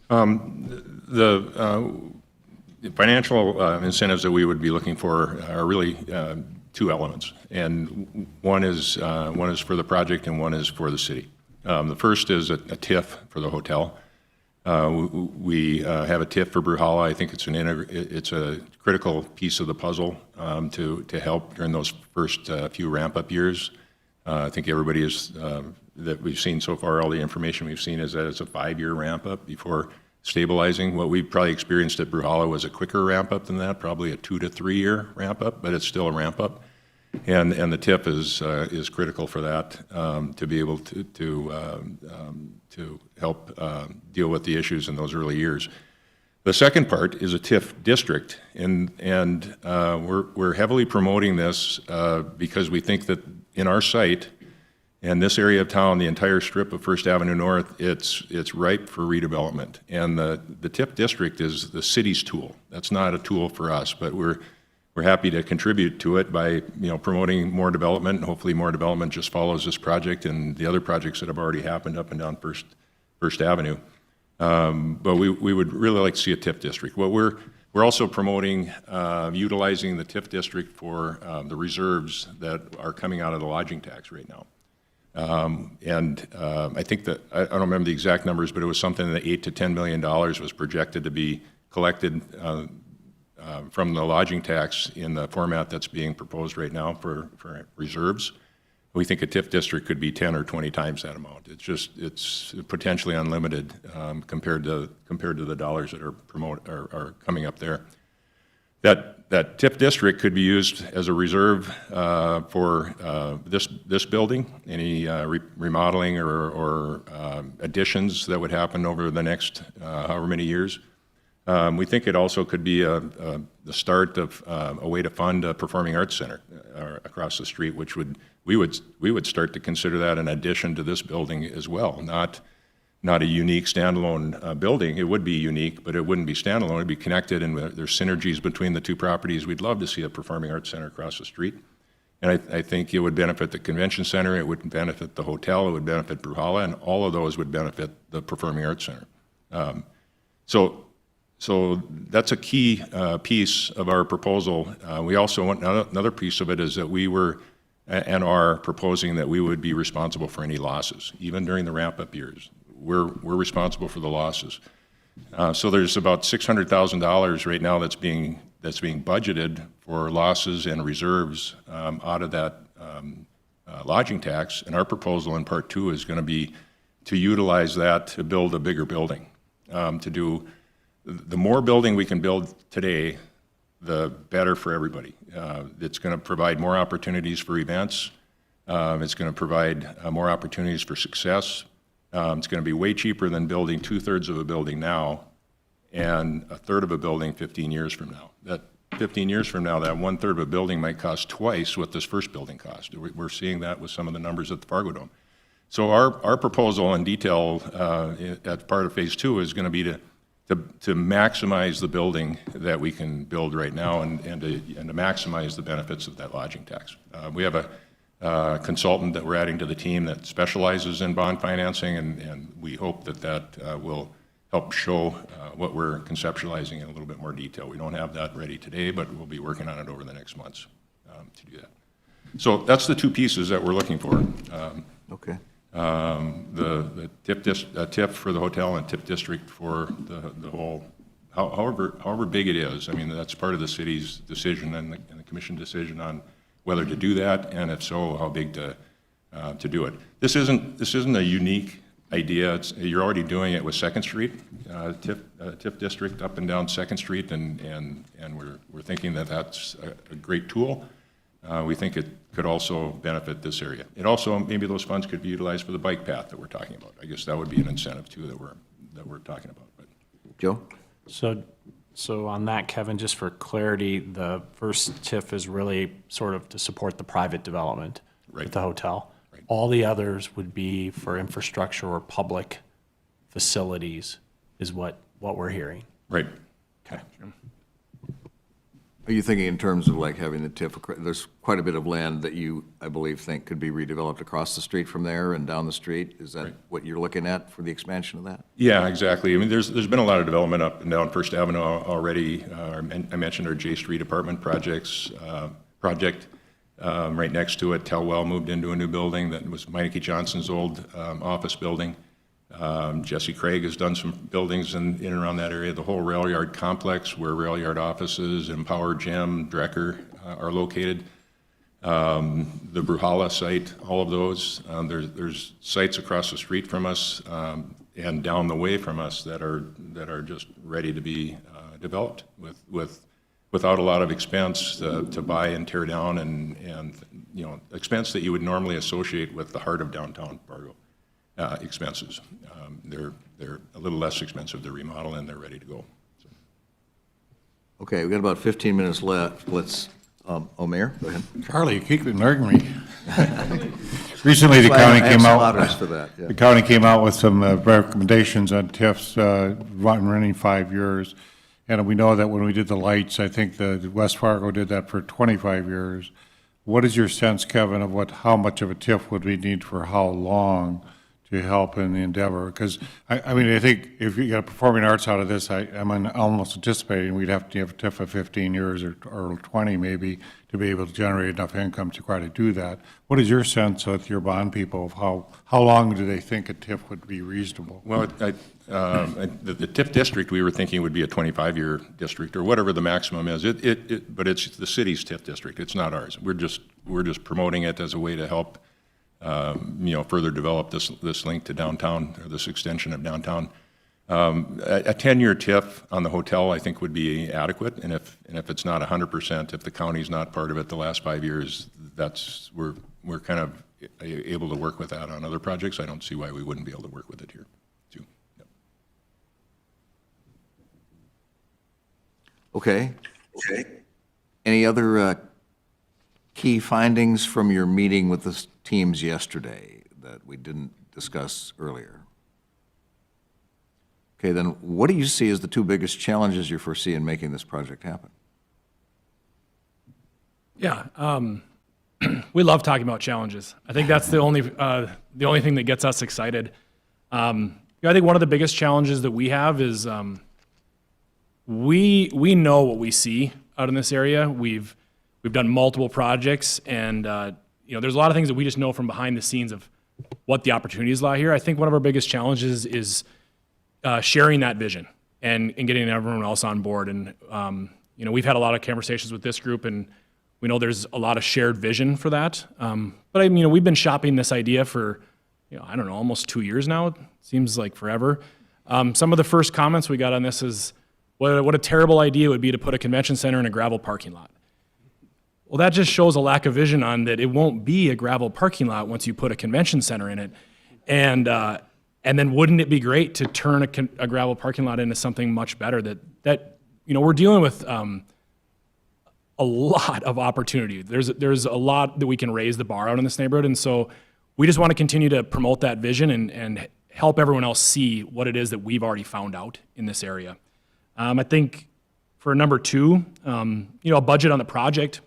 The financial incentives that we would be looking for are really two elements, and one is for the project and one is for the city. The first is a TIF for the hotel. We have a TIF for Bruhala. I think it's a critical piece of the puzzle to help during those first few ramp-up years. I think everybody is that we've seen so far, all the information we've seen is that it's a 5-year ramp-up before stabilizing. What we probably experienced at Bruhala was a quicker ramp-up than that, probably a 2 to 3 year ramp-up, but it's still a ramp-up. And the TIF is critical for that, to be able to help deal with the issues in those early years. The second part is a TIF district, and we're heavily promoting this because we think that in our site and this area of town, the entire strip of First Avenue North, it's ripe for redevelopment. And the TIF district is the city's tool. That's not a tool for us, but we're happy to contribute to it by promoting more development, and hopefully more development just follows this project and the other projects that have already happened up and down First Avenue. But we would really like to see a TIF district. What we're also promoting utilizing the TIF district for the reserves that are coming out of the lodging tax right now. I think that, I don't remember the exact numbers, but it was something that $8 to $10 million was projected to be collected from the lodging tax in the format that's being proposed right now for reserves. We think a TIF district could be 10 or 20 times that amount. It's potentially unlimited compared to the dollars that are coming up there. That TIF district could be used as a reserve for this building, any remodeling or additions that would happen over the next however many years. We think it also could be the start of a way to fund a performing arts center across the street, which we would start to consider that an addition to this building as well, not a unique standalone building. It would be unique, but it wouldn't be standalone. It'd be connected, and there's synergies between the two properties. We'd love to see a performing arts center across the street, and I think it would benefit the convention center. It would benefit the hotel. It would benefit Bruhala, and all of those would benefit the performing arts center. So that's a key piece of our proposal. We also want another piece of it is that we were and are proposing that we would be responsible for any losses, even during the ramp-up years. We're responsible for the losses. So there's about $600,000 right now that's being budgeted for losses and reserves out of that lodging tax. And our proposal in Part 2 is going to be to utilize that to build a bigger building, to do. The more building we can build today, the better for everybody. It's going to provide more opportunities for events. It's going to provide more opportunities for success. It's going to be way cheaper than building 2/3 of a building now and 1/3 of a building 15 years from now. That 15 years from now, that 1/3 of a building might cost twice what this first building cost. We're seeing that with some of the numbers at the Fargo Dome. So our proposal in detail as part of Phase 2 is going to be to maximize the building that we can build right now and to maximize the benefits of that lodging tax. We have a consultant that we're adding to the team that specializes in bond financing, and we hope that will help show what we're conceptualizing in a little bit more detail. We don't have that ready today, but we'll be working on it over the next months. to do that. So that's the two pieces that we're looking for. Okay. The TIF for the hotel and TIF district for the whole, however big it is. I mean, that's part of the city's decision and the commission decision on whether to do that, and if so, how big to do it. This isn't a unique idea. You're already doing it with Second Street, TIF district up and down Second Street, and we're thinking that that's a great tool. We think it could also benefit this area. It also, maybe those funds could be utilized for the bike path that we're talking about. I guess that would be an incentive too that we're talking about. But. Joe? So on that, Kevin, just for clarity, the first TIF is really sort of to support the private development with the hotel. Right. All the others would be for infrastructure or public facilities is what we're hearing. Right. Okay. Are you thinking in terms of like having the TIF, there's quite a bit of land that you, I believe, think could be redeveloped across the street from there and down the street? Is that what you're looking at for the expansion of that? Yeah, exactly. I mean, there's been a lot of development up and down First Avenue already. I mentioned our J Street apartment project. Right next to it, Telwell moved into a new building that was Meineke Johnson's old office building. Jesse Craig has done some buildings in and around that area. The whole rail yard complex where rail yard offices, Empower Gym, Drecker are located. The Bruhala site, all of those. There's sites across the street from us and down the way from us that are just ready to be developed without a lot of expense to buy and tear down and expense that you would normally associate with the heart of downtown Fargo. Expenses. They're a little less expensive to remodel and they're ready to go. So. Okay, we've got about 15 minutes left. Let's, Mayor, go ahead. Charlie, you keep ignoring me. Recently, the That's why county I have came some out. others for that, yeah. The county came out with some recommendations on TIFs running 5 years. And we know that when we did the lights, I think the West Fargo did that for 25 years. What is your sense, Kevin, of how much of a TIF would we need for how long to help in the endeavor? Because, I mean, I think if you got performing arts out of this, I'm almost anticipating we'd have to have a TIF of 15 years or 20 maybe to be able to generate enough income to try to do that. What is your sense with your bond people of how long do they think a TIF would be reasonable? Well, the TIF district we were thinking would be a 25-year district or whatever the maximum is. But it's the city's TIF district. It's not ours. We're just promoting it as a way to help further develop this link to downtown or this extension of downtown. A 10-year TIF on the hotel, I think, would be adequate. And if it's not 100%, if the county's not part of it the last 5 years, we're kind of able to work with that on other projects. I don't see why we wouldn't be able to work with it here too. Yep. Okay. Any other key findings from your meeting with the teams yesterday that we didn't discuss earlier? Okay, then what do you see as the two biggest challenges you foresee in making this project happen? Yeah, we love talking about challenges. I think that's the only thing that gets us excited. I think one of the biggest challenges that we have is we know what we see out in this area. We've done multiple projects, and there's a lot of things that we just know from behind the scenes of what the opportunities lie here. I think one of our biggest challenges is sharing that vision and getting everyone else on board. And we've had a lot of conversations with this group, and we know there's a lot of shared vision for that. But we've been shopping this idea for I don't know, almost 2 years now. It seems like forever. Some of the first comments we got on this is what a terrible idea it would be to put a convention center in a gravel parking lot. Well, that just shows a lack of vision on that it won't be a gravel parking lot once you put a convention center in it. And then wouldn't it be great to turn a gravel parking lot into something much better that we're dealing with a lot of opportunity. There's a lot that we can raise the bar out in this neighborhood. And so we just want to continue to promote that vision and help everyone else see what it is that we've already found out in this area. I think for number two, a budget on the project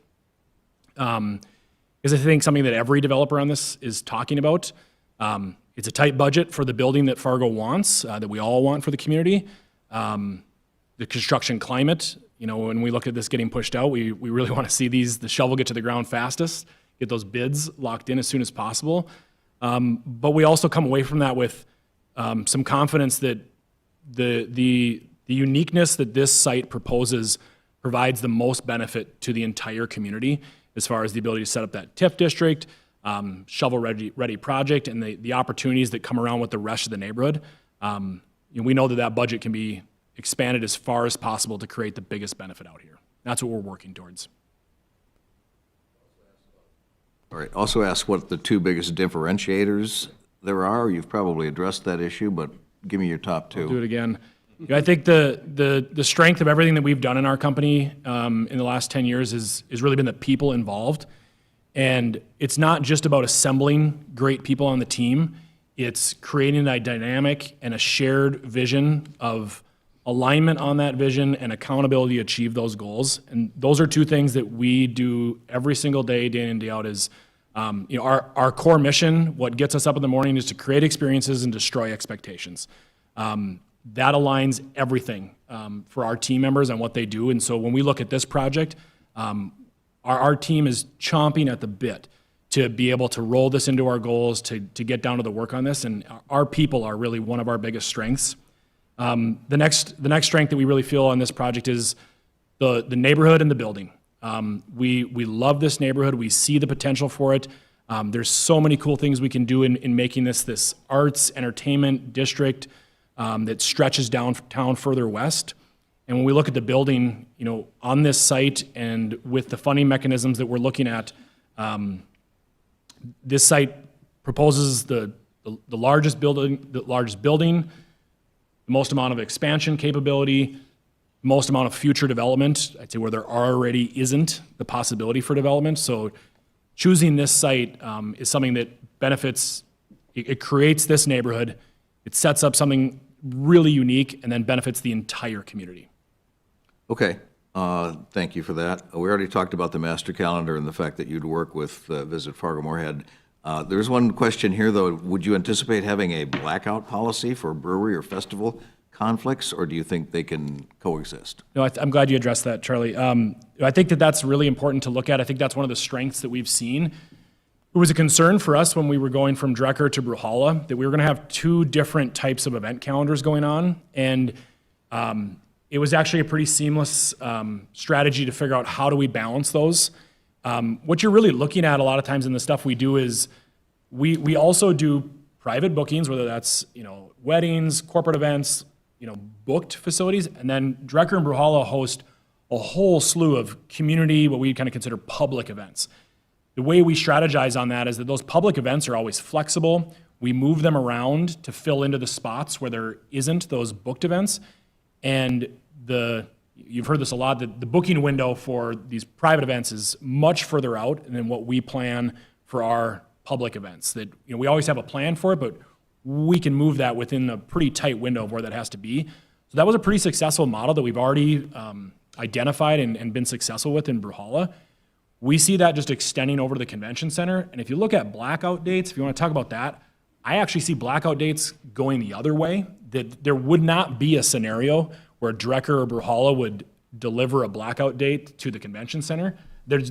is, I think, something that every developer on this is talking about. It's a tight budget for the building that Fargo wants, that we all want for the community. the construction climate. When we look at this getting pushed out, we really want to see the shovel get to the ground fastest, get those bids locked in as soon as possible. But we also come away from that with some confidence that the uniqueness that this site proposes provides the most benefit to the entire community as far as the ability to set up that TIF district, shovel-ready project, and the opportunities that come around with the rest of the neighborhood. We know that budget can be expanded as far as possible to create the biggest benefit out here. That's what we're working towards. All right, also ask what the two biggest differentiators there are. You've probably addressed that issue, but give me your top two. Do it again. I think the strength of everything that we've done in our company in the last 10 years has really been the people involved. And it's not just about assembling great people on the team. It's creating a dynamic and a shared vision of alignment on that vision and accountability to achieve those goals. And those are two things that we do every single day, day in and day out. Is our core mission, what gets us up in the morning, is to create experiences and destroy expectations. That aligns everything for our team members and what they do. And so when we look at this project, our team is chomping at the bit to be able to roll this into our goals, to get down to the work on this. And our people are really one of our biggest strengths. The next strength that we really feel on this project is the neighborhood and the building. We love this neighborhood. We see the potential for it. There's so many cool things we can do in making this arts, entertainment district that stretches downtown further west. And when we look at the building, on this site and with the funding mechanisms that we're looking at, this site proposes the largest building, the most amount of expansion capability, most amount of future development, I'd say where there already isn't the possibility for development. So choosing this site is something that benefits, it creates this neighborhood, it sets up something really unique, and then benefits the entire community. Okay, thank you for that. We already talked about the master calendar and the fact that you'd work with Visit Fargo-Moorhead. There's one question here, though. Would you anticipate having a blackout policy for brewery or festival conflicts, or do you think they can coexist? No, I'm glad you addressed that, Charlie. I think that's really important to look at. I think that's one of the strengths that we've seen. It was a concern for us when we were going from Drecker to Bruhala that we were going to have two different types of event calendars going on. And it was actually a pretty seamless strategy to figure out how do we balance those. What you're really looking at a lot of times in the stuff we do is we also do private bookings, whether that's weddings, corporate events, booked facilities, and then Drecker and Bruhala host a whole slew of community, what we kind of consider public events. The way we strategize on that is that those public events are always flexible. We move them around to fill into the spots where there isn't those booked events. And you've heard this a lot, that the booking window for these private events is much further out than what we plan for our public events. That we always have a plan for it, but we can move that within a pretty tight window of where that has to be. So that was a pretty successful model that we've already identified and been successful with in Bruhala. We see that just extending over to the convention center. And if you look at blackout dates, if you want to talk about that, I actually see blackout dates going the other way, that there would not be a scenario where Drecker or Bruhala would deliver a blackout date to the convention center. There's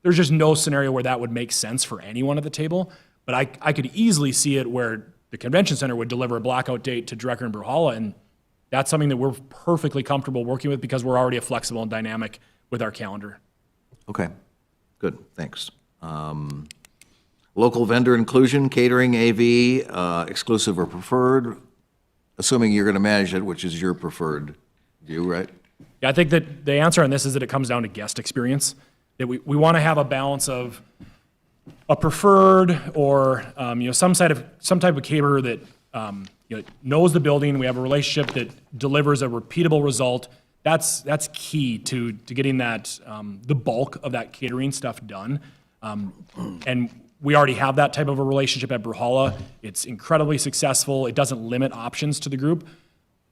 just no scenario where that would make sense for anyone at the table. But I could easily see it where the convention center would deliver a blackout date to Drecker and Bruhala, and that's something that we're perfectly comfortable working with because we're already a flexible and dynamic with our calendar. Okay, good, thanks. Local vendor inclusion, catering, AV, exclusive or preferred, assuming you're going to manage it, which is your preferred view, right? Yeah, I think that the answer on this is that it comes down to guest experience. That we want to have a balance of a preferred or some type of caterer that knows the building. We have a relationship that delivers a repeatable result. That's key to getting that the bulk of that catering stuff done. And we already have that type of a relationship at Bruhala. It's incredibly successful. It doesn't limit options to the group.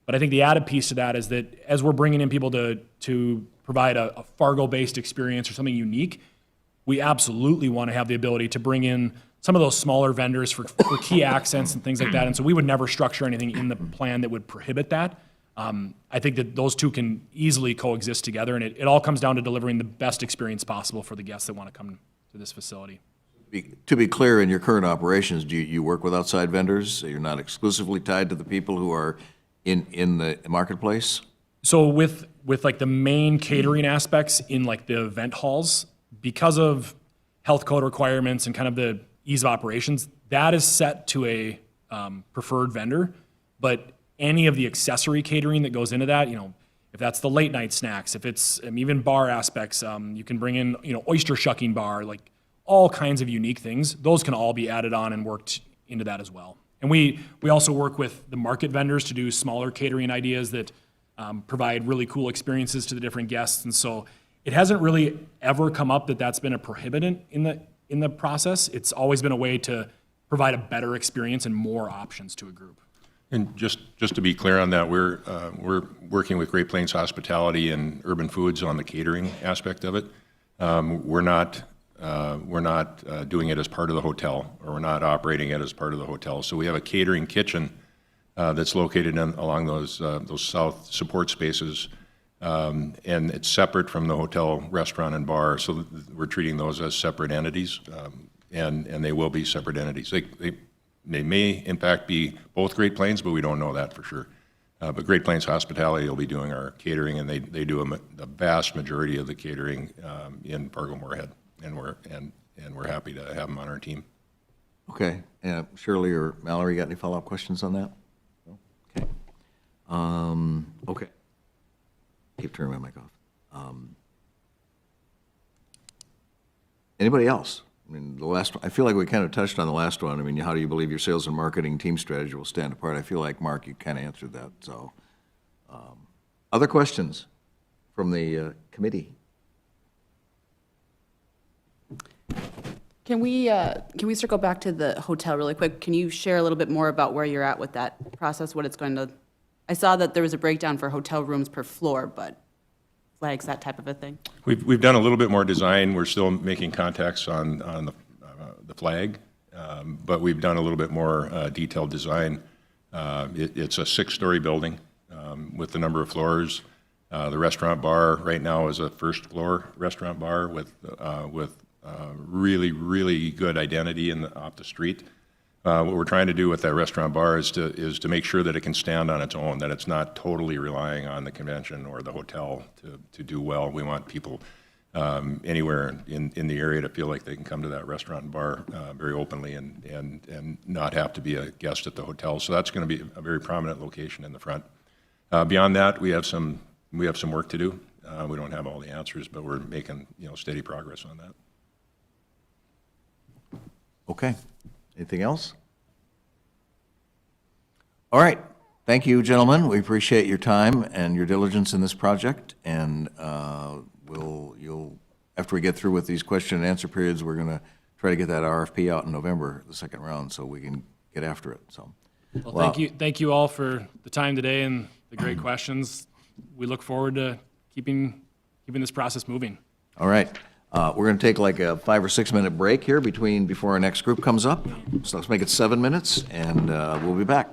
But I think the added piece to that is that as we're bringing in people to provide a Fargo-based experience or something unique, we absolutely want to have the ability to bring in some of those smaller vendors for key accents and things like that. And so we would never structure anything in the plan that would prohibit that. I think that those two can easily coexist together, and it all comes down to delivering the best experience possible for the guests that want to come to this facility. To be clear, in your current operations, do you work with outside vendors? You're not exclusively tied to the people who are in the marketplace? So with like the main catering aspects in like the event halls, because of health code requirements and kind of the ease of operations, that is set to a preferred vendor. But any of the accessory catering that goes into that, if that's the late night snacks, if it's even bar aspects, you can bring in, oyster shucking bar, like all kinds of unique things. Those can all be added on and worked into that as well. And we also work with the market vendors to do smaller catering ideas that provide really cool experiences to the different guests. And so it hasn't really ever come up that that's been a prohibitant in the process. It's always been a way to provide a better experience and more options to a group. And just to be clear on that, we're working with Great Plains Hospitality and Urban Foods on the catering aspect of it. We're not doing it as part of the hotel, or we're not operating it as part of the hotel. So we have a catering kitchen that's located along those south support spaces, and it's separate from the hotel, restaurant, and bar. So we're treating those as separate entities, and they will be separate entities. They may, in fact, be both Great Plains, but we don't know that for sure. But Great Plains Hospitality will be doing our catering, and they do the vast majority of the catering in Fargo-Moorhead, and we're happy to have them on our team. Okay. Shirley or Mallory, got any follow-up questions on that? No? Okay. Okay. Keep turning my mic off. Anybody else? I mean, I feel like we kind of touched on the last one. I mean, how do you believe your sales and marketing team strategy will stand apart? I feel like, Mark, you kind of answered that. So, other questions from the committee? Can we circle back to the hotel really quick? Can you share a little bit more about where you're at with that process, what it's going to, I saw that there was a breakdown for hotel rooms per floor, but flags, that type of a thing? We've done a little bit more design. We're still making contacts on the flag, but we've done a little bit more detailed design. It's a 6-story building with the number of floors. The restaurant bar right now is a first floor restaurant bar with really, really good identity off the street. What we're trying to do with that restaurant bar is to make sure that it can stand on its own, that it's not totally relying on the convention or the hotel to do well. We want people anywhere in the area to feel like they can come to that restaurant and bar very openly and not have to be a guest at the hotel. So that's going to be a very prominent location in the front. Beyond that, we have some work to do. We don't have all the answers, but we're making steady progress on that. Okay. Anything else? All right. Thank you, gentlemen. We appreciate your time and your diligence in this project. And after we get through with these question and answer periods, we're going to try to get that RFP out in November, the second round, so we can get after it. So, Well, thank you all for the time today and the great questions. We look forward to keeping this process moving. All right. We're going to take like a 5 or 6 minute break here before our next group comes up. So let's make it 7 minutes, and we'll be back.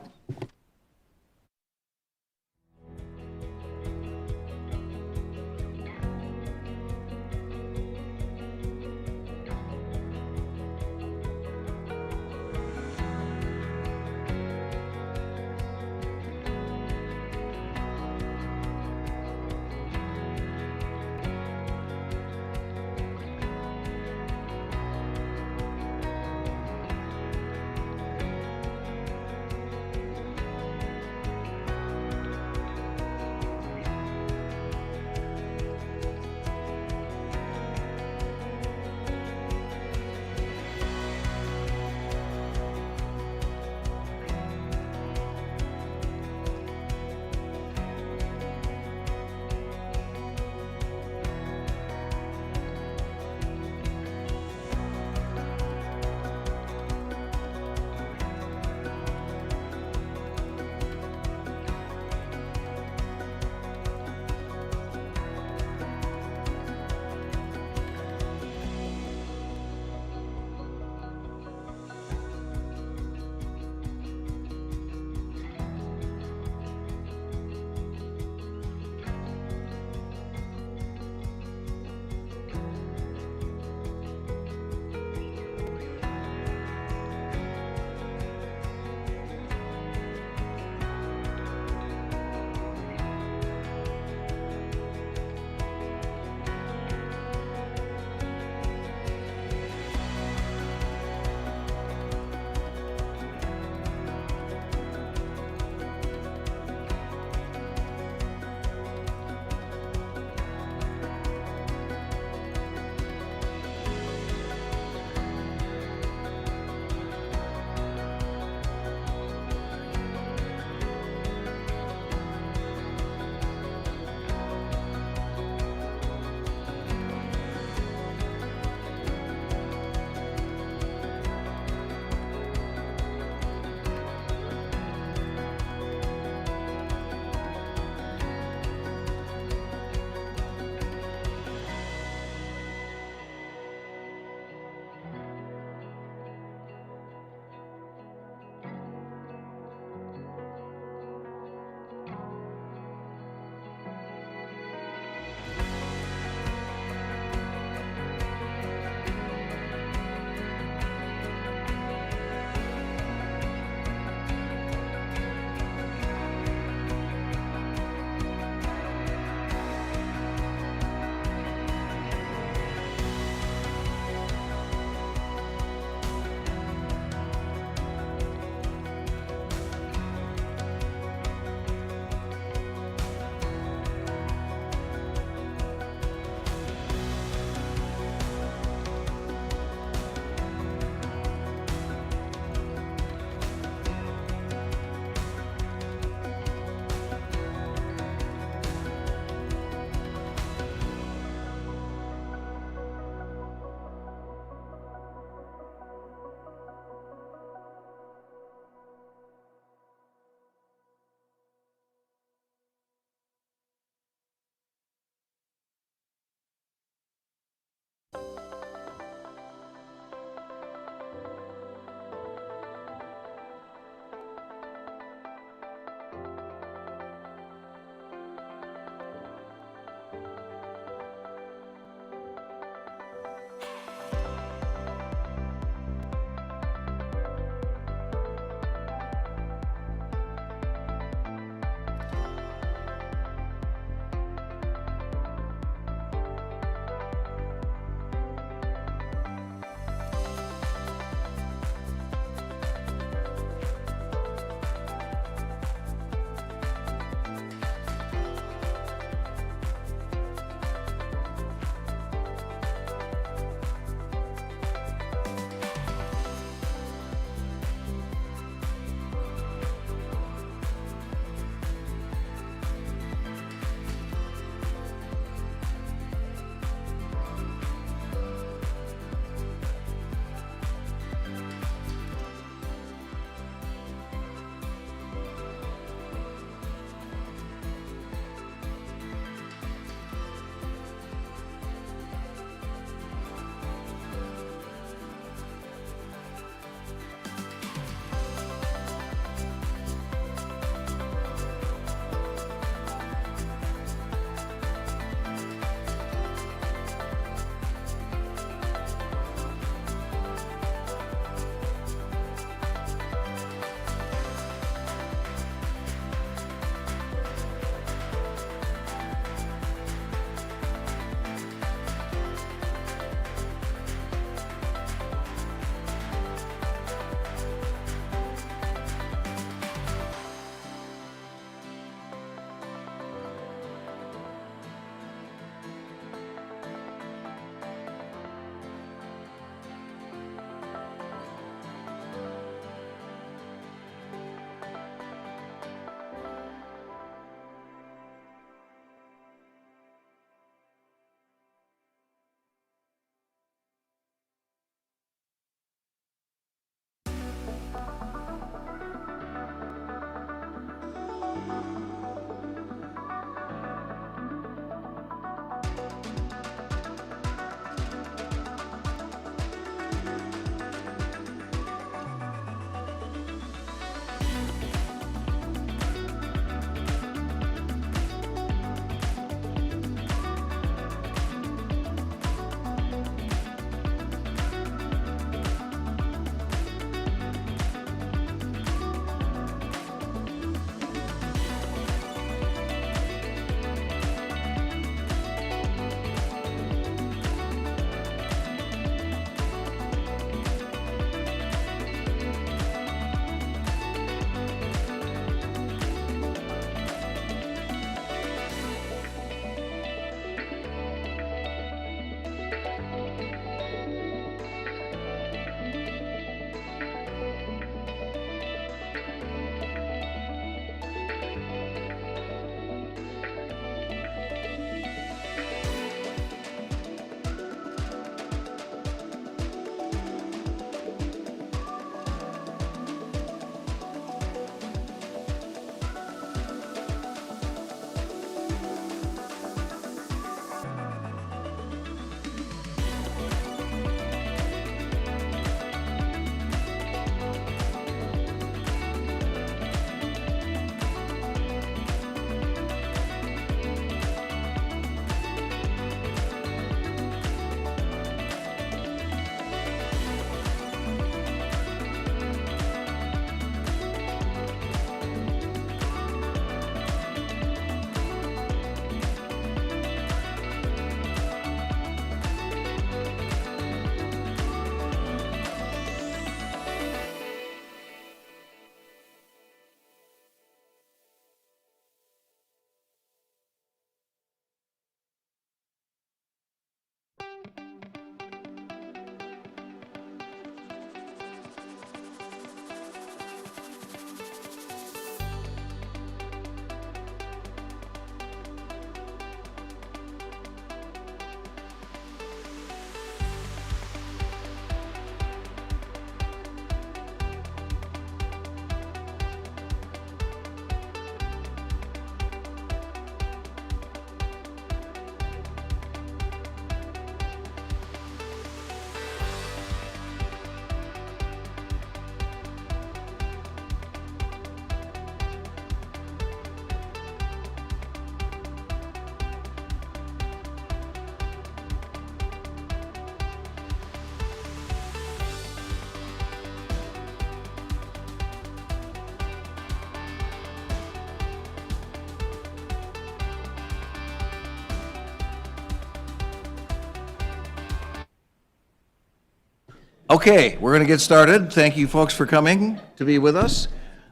Okay, we're going to get started. Thank you, folks, for coming to be with us.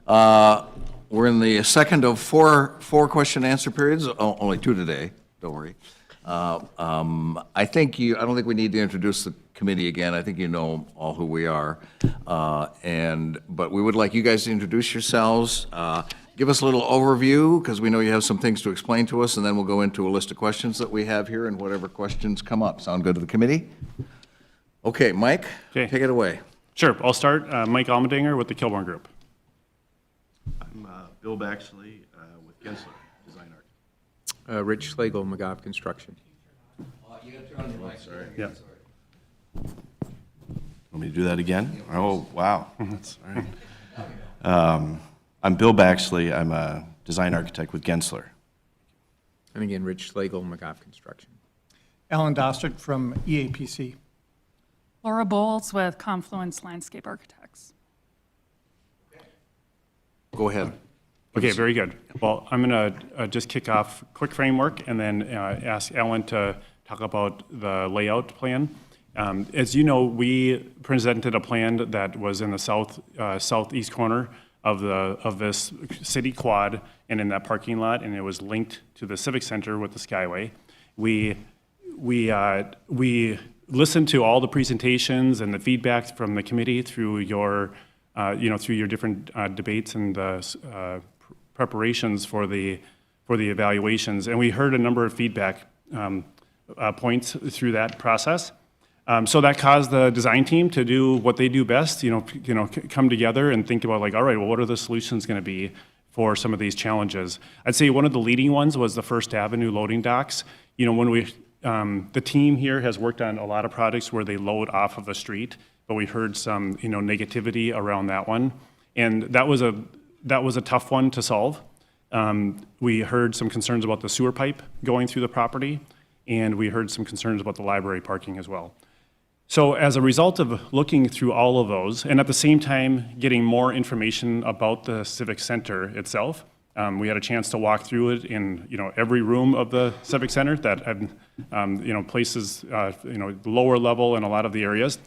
We're in the second of four question and answer periods. Oh, only two today. Don't worry. I don't think we need to introduce the committee again. I think you know all who we are. But we would like you guys to introduce yourselves. Give us a little overview, because we know you have some things to explain to us, and then we'll go into a list of questions that we have here and whatever questions come up. Sound good to the committee? Okay, Mike, Okay. take it away. Sure, I'll start. Mike Almendinger with the Kilborn Group. I'm Bill Baxley with Gensler Design Architect. Rich Schlegel, McGough Construction. Yeah. Want me to do that again? Oh, wow. That's all right. I'm Bill Baxley. I'm a design architect with Gensler. And again, Rich Schlegel, McGough Construction. Alan Dostrick from EAPC. Laura Bowles with Confluence Landscape Architects. Go ahead. Okay, very good. Well, I'm going to just kick off quick framework and then ask Alan to talk about the layout plan. As you know, we presented a plan that was in the southeast corner of this city quad and in that parking lot, and it was linked to the Civic Center with the Skyway. We listened to all the presentations and the feedback from the committee through your different debates and preparations for the evaluations, and we heard a number of feedback points through that process. So that caused the design team to do what they do best, come together and think about like, all right, well, what are the solutions going to be for some of these challenges? I'd say one of the leading ones was the First Avenue loading docks. The team here has worked on a lot of projects where they load off of the street, but we heard some, negativity around that one, and that was a tough one to solve. We heard some concerns about the sewer pipe going through the property, and we heard some concerns about the library parking as well. So as a result of looking through all of those, and at the same time getting more information about the Civic Center itself, we had a chance to walk through it in every room of the Civic Center that had places lower level in a lot of the areas,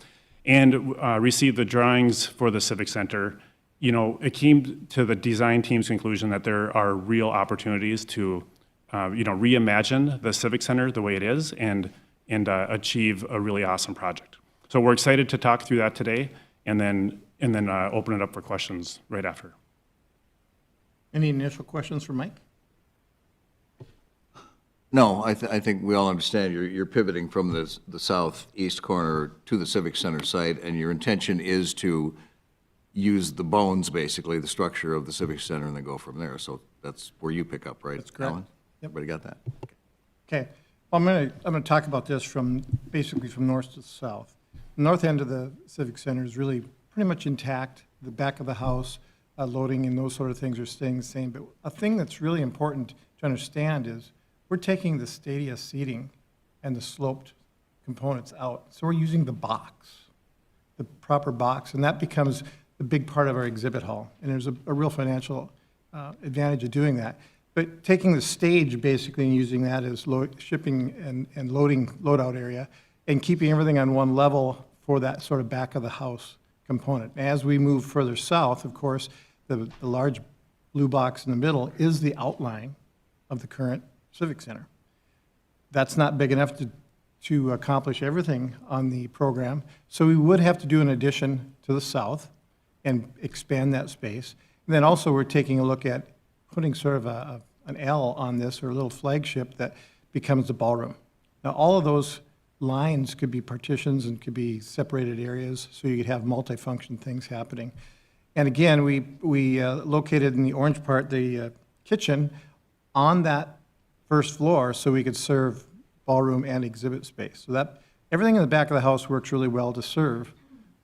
and received the drawings for the Civic Center. It came to the design team's conclusion that there are real opportunities to reimagine the Civic Center the way it is and achieve a really awesome project. So we're excited to talk through that today and then open it up for questions right after. Any initial questions for Mike? No, I think we all understand you're pivoting from the southeast corner to the Civic Center site, and your intention is to use the bones, basically, the structure of the Civic Center, and then go from there. So that's where you pick up, right? That's correct. Alan? Yep. Everybody got that? Okay. Well, I'm going to talk about this basically from north to south. The north end of the Civic Center is really pretty much intact. The back of the house, loading and those sort of things are staying the same. But a thing that's really important to understand is we're taking the stadia seating and the sloped components out. So we're using the box, the proper box, and that becomes the big part of our exhibit hall. And there's a real financial advantage of doing that. But taking the stage basically and using that as shipping and loading loadout area and keeping everything on one level for that sort of back of the house component. As we move further south, of course, the large blue box in the middle is the outline of the current Civic Center. That's not big enough to accomplish everything on the program, so we would have to do an addition to the south and expand that space. And then also we're taking a look at putting sort of an L on this, or a little flagship that becomes the ballroom. Now, all of those lines could be partitions and could be separated areas, so you could have multifunction things happening. And again, we located in the orange part the kitchen on that first floor so we could serve ballroom and exhibit space. So that everything in the back of the house works really well to serve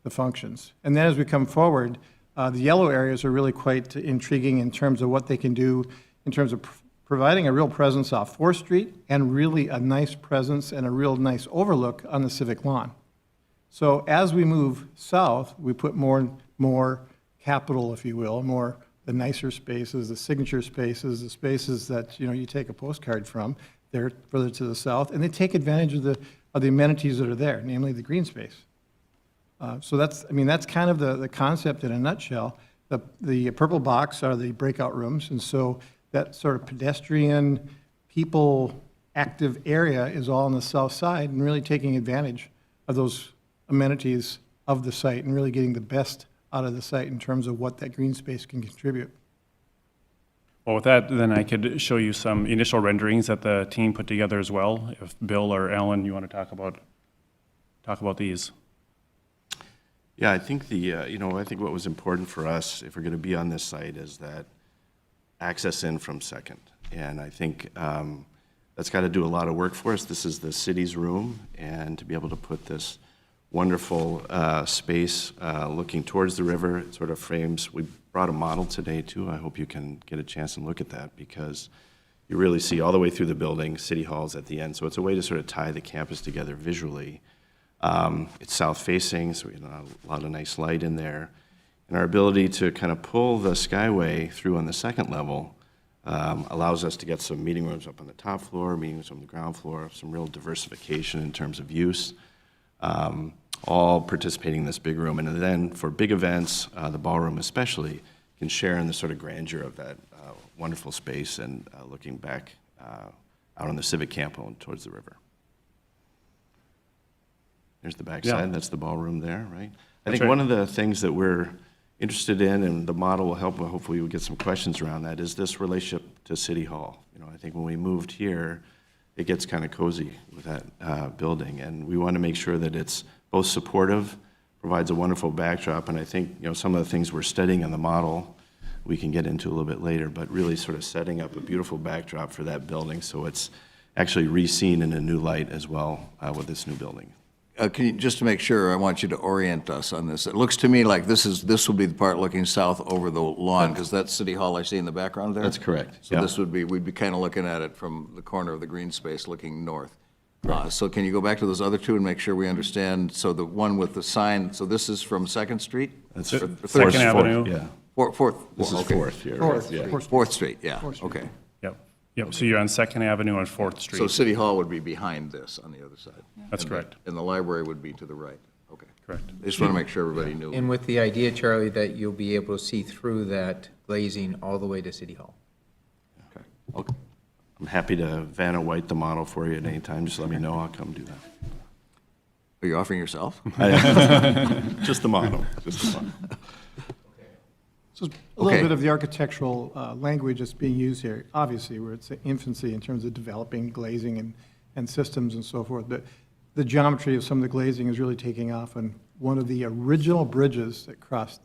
the functions. And then as we come forward, the yellow areas are really quite intriguing in terms of what they can do in terms of providing a real presence off 4th Street and really a nice presence and a real nice overlook on the Civic Lawn. So as we move south, we put more capital, if you will, more the nicer spaces, the signature spaces, the spaces that you take a postcard from. They're further to the south, and they take advantage of the amenities that are there, namely the green space. So that's, I mean, that's kind of the concept in a nutshell. The purple box are the breakout rooms, and so that sort of pedestrian, people active area is all on the south side, and really taking advantage of those amenities of the site and really getting the best out of the site in terms of what that green space can contribute. Well, with that, then I could show you some initial renderings that the team put together as well. If Bill or Alan, you want to talk about these. Yeah, I think I think what was important for us, if we're going to be on this site, is that access in from Second. And I think that's got to do a lot of work for us. This is the city's room, and to be able to put this wonderful space looking towards the river, it sort of frames, we brought a model today too. I hope you can get a chance and look at that, because you really see all the way through the building, City Hall's at the end. So it's a way to sort of tie the campus together visually. It's south-facing, so we have a lot of nice light in there. And our ability to kind of pull the skyway through on the second level allows us to get some meeting rooms up on the top floor, meeting rooms on the ground floor, some real diversification in terms of use, all participating in this big room. And then for big events, the ballroom especially, can share in the sort of grandeur of that wonderful space and looking back out on the civic campus and towards the river. There's the backside. Yeah. That's the ballroom there, right? I That's think right. one of the things that we're interested in, and the model will help, hopefully we'll get some questions around that, is this relationship to City Hall. I think when we moved here, it gets kind of cozy with that building, and we want to make sure that it's both supportive, provides a wonderful backdrop, and I think some of the things we're studying in the model we can get into a little bit later, but really sort of setting up a beautiful backdrop for that building so it's actually re-seen in a new light as well with this new building. Can you, just to make sure, I want you to orient us on this. It looks to me like this will be the part looking south over the lawn, because that's City Hall I see in the background there? That's correct. So Yeah. this we'd be kind of looking at it from the corner of the green space looking north. So can you go back to those other two and make sure we understand? So the one with the sign, so this is from Second Street? That's Or Second Third- Avenue. Yeah. Fourth. This is okay. Fourth here. Fourth, right? Yeah. Fourth Street, yeah, okay. Yep, so you're on Second Avenue and Fourth Street. So City Hall would be behind this on the other side? That's correct. And the library would be to the right? Okay. Correct. I just want to make sure everybody knew. And with the idea, Charlie, that you'll be able to see through that glazing all the way to City Hall. Okay. I'm happy to Vanna White the model for you at any time. Just let me know. I'll come do that. Are you offering yourself? Just the model. Just the model. So a little Okay. bit of the architectural language that's being used here. Obviously, we're at infancy in terms of developing glazing and systems and so forth, but the geometry of some of the glazing is really taking off on one of the original bridges that crossed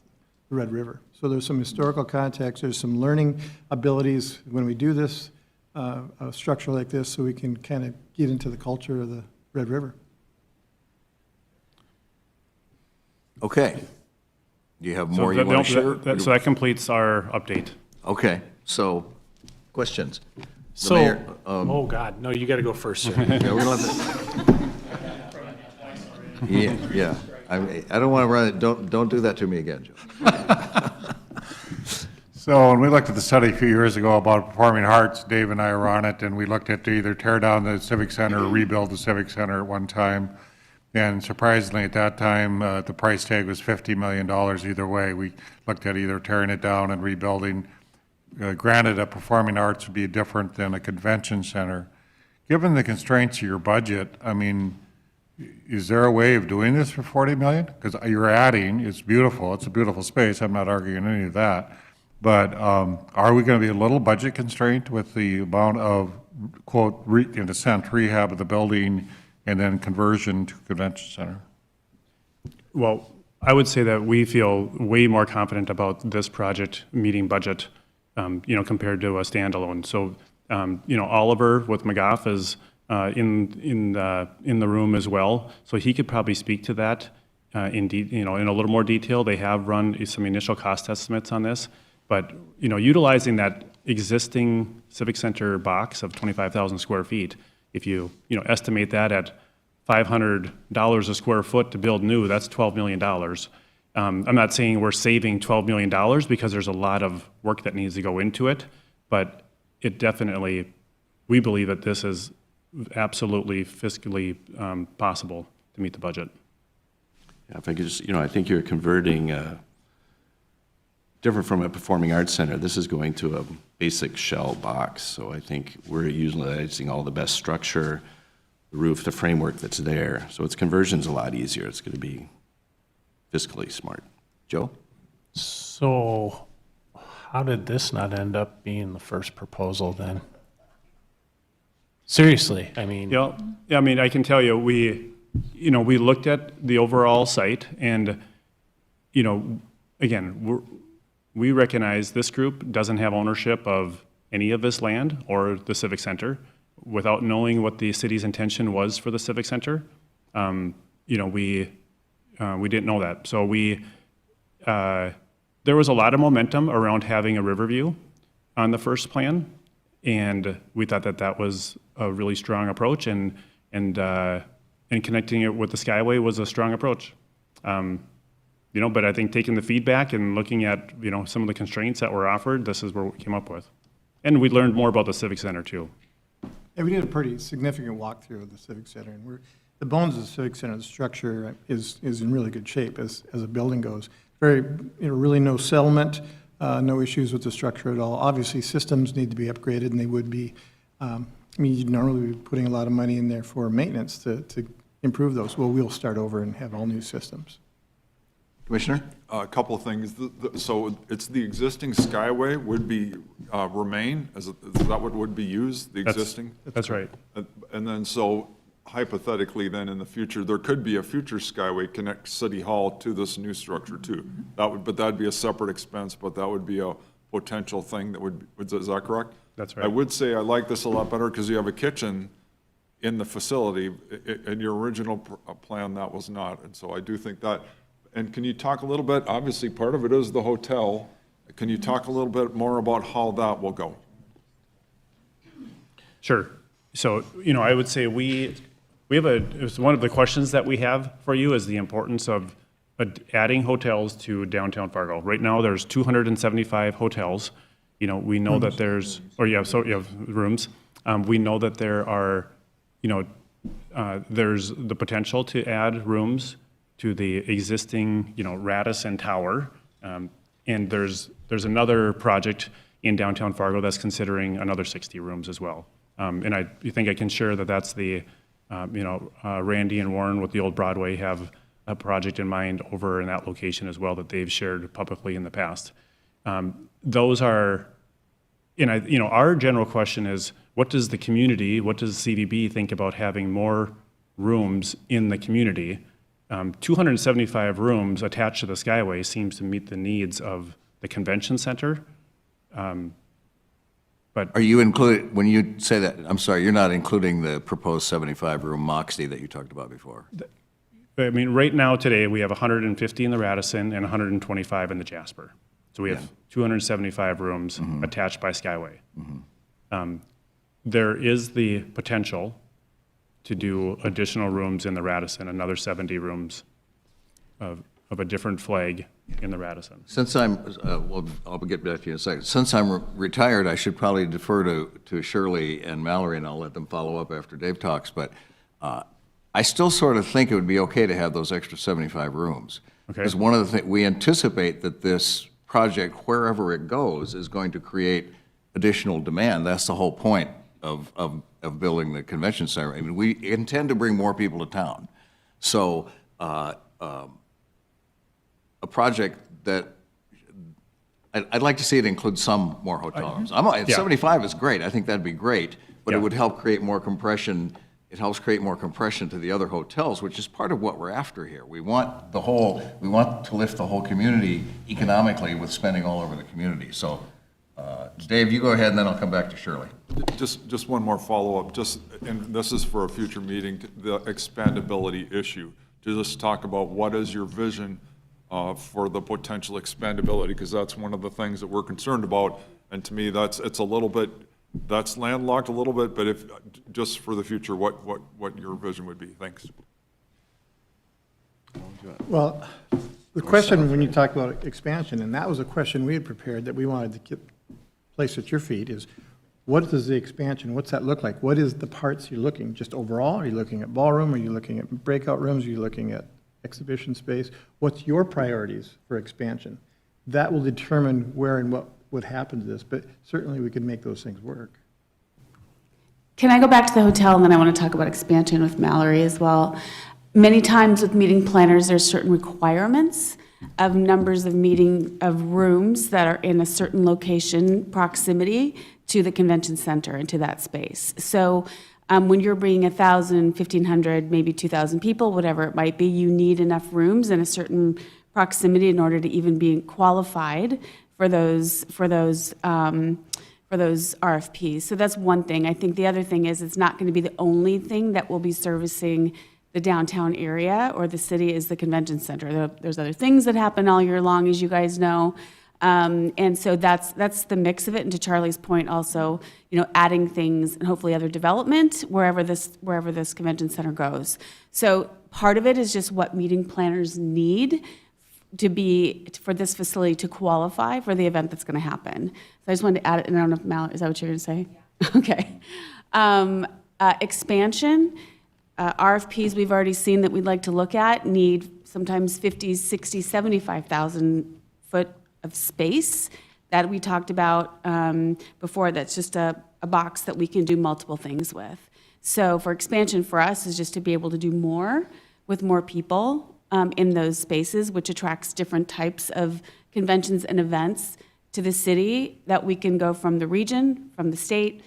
the Red River. So there's some historical context, there's some learning abilities when we do this, a structure like this, so we can kind of get into the culture of the Red River. Okay. Do you have So more you that- want to share? So that completes our update. Okay, so, questions? The So, mayor- oh God, no, you got to go first, sir. Yeah, we're gonna let yeah, I don't want to run it, don't do that to me again, Joe. So when we looked at the study a few years ago about performing arts, Dave and I were on it, and we looked at to either tear down the Civic Center or rebuild the Civic Center at one time. And surprisingly, at that time, the price tag was $50 million either way. We looked at either tearing it down and rebuilding. Granted, a performing arts would be different than a convention center. Given the constraints of your budget, I mean, is there a way of doing this for $40 million? Because you're adding, it's beautiful, it's a beautiful space, I'm not arguing any of that. But are we going to be a little budget constrained with the amount of, quote, in a sense, rehab of the building and then conversion to convention center? Well, I would say that we feel way more confident about this project meeting budget, compared to a standalone. So, Oliver with McGough is in the room as well, so he could probably speak to that in a little more detail. They have run some initial cost estimates on this, but utilizing that existing Civic Center box of 25,000 square feet, if you estimate that at $500 a square foot to build new, that's $12 million. I'm not saying we're saving $12 million because there's a lot of work that needs to go into it, but it definitely, we believe that this is absolutely fiscally possible to meet the budget. Yeah, if I could just, I think you're converting, different from a performing arts center, this is going to a basic shell box. So I think we're utilizing all the best structure, the roof, the framework that's there. So its conversion's a lot easier. It's going to be fiscally smart. Joe? So how did this not end up being the first proposal then? Seriously, I mean. Yeah, I mean, I can tell you, we looked at the overall site and, again, we recognize this group doesn't have ownership of any of this land or the Civic Center. Without knowing what the city's intention was for the Civic Center, we didn't know that. So there was a lot of momentum around having a Riverview on the first plan, and we thought that was a really strong approach, and connecting it with the Skyway was a strong approach. But I think taking the feedback and looking at, some of the constraints that were offered, this is where we came up with. And we learned more about the Civic Center too. Yeah, we did a pretty significant walkthrough of the Civic Center, and the bones of the Civic Center, the structure is in really good shape as a building goes. Very, really no settlement, no issues with the structure at all. Obviously, systems need to be upgraded, and they would be. You'd normally be putting a lot of money in there for maintenance to improve those. Well, we'll start over and have all new systems. Commissioner? A couple of things. So it's the existing Skyway would be, remain? Is that what would be used, the existing? That's right. And then, so hypothetically, then in the future, there could be a future Skyway connect City Hall to this new structure too. But that'd be a separate expense, but that would be a potential thing that is that correct? That's right. I would say I like this a lot better because you have a kitchen in the facility. In your original plan, that was not. And so I do think that. And can you talk a little bit, obviously part of it is the hotel. Can you talk a little bit more about how that will go? Sure. So, I would say we have it's one of the questions that we have for you is the importance of adding hotels to downtown Fargo. Right now, there's 275 hotels. We know that there's, you have rooms. We know that there are, there's the potential to add rooms to the existing, Radisson Tower. And there's another project in downtown Fargo that's considering another 60 rooms as well. And I think I can share that that's the, Randy and Warren with the Old Broadway have a project in mind over in that location as well that they've shared publicly in the past. Those are, our general question is, what does the community, what does CVB think about having more rooms in the community? 275 rooms attached to the Skyway seems to meet the needs of the convention center. But Are you included, when you say that, I'm sorry, you're not including the proposed 75-room Moxie that you talked about before? I mean, right now, today, we have 150 in the Radisson and 125 in the Jasper. So we have 275 rooms attached by Skyway. There is the potential to do additional rooms in the Radisson, another 70 rooms of a different flag in the Radisson. Since I'm, I'll get back to you in a second. Since I'm retired, I should probably defer to Shirley and Mallory, and I'll let them follow up after Dave talks, but I still sort of think it would be okay to have those extra 75 rooms. Okay. Because one of the things, we anticipate that this project, wherever it goes, is going to create additional demand. That's the whole point of building the convention center. I mean, we intend to bring more people to town. So a project that, I'd like to see it include some more hotel rooms. 75 is great. I think that'd be great, but it would help create more compression. It helps create more compression to the other hotels, which is part of what we're after here. We want to lift the whole community economically with spending all over the community. So, Dave, you go ahead, and then I'll come back to Shirley. Just one more follow-up, and this is for a future meeting, the expandability issue. To just talk about what is your vision for the potential expandability, because that's one of the things that we're concerned about. And to me, it's a little bit, that's landlocked a little bit, but if, just for the future, what your vision would be. Thanks. Well, the question when you talk about expansion, and that was a question we had prepared that we wanted to place at your feet, is what does the expansion, what's that look like? What is the parts you're looking, just overall? Are you looking at ballroom? Are you looking at breakout rooms? Are you looking at exhibition space. What's your priorities for expansion? That will determine where and what would happen to this, but certainly we can make those things work. Can I go back to the hotel, and then I want to talk about expansion with Mallory as well? Many times with meeting planners, there's certain requirements of numbers of rooms that are in a certain location, proximity to the convention center and to that space. So when you're bringing 1,000, 1,500, maybe 2,000 people, whatever it might be, you need enough rooms in a certain proximity in order to even be qualified for those RFPs. So that's one thing. I think the other thing is it's not going to be the only thing that will be servicing the downtown area or the city is the convention center. There's other things that happen all year long, as you guys know. And so that's the mix of it. And to Charlie's point also, adding things and hopefully other development wherever this convention center goes. So part of it is just what meeting planners need for this facility to qualify for the event that's going to happen. So I just wanted to add it, and I don't know if Mallory, is that what you're going to say? Yeah. Okay. Expansion, RFPs we've already seen that we'd like to look at need sometimes 50, 60, 75,000 foot of space that we talked about before. That's just a box that we can do multiple things with. So for expansion for us is just to be able to do more with more people in those spaces, which attracts different types of conventions and events to the city that we can go from the region, from the state,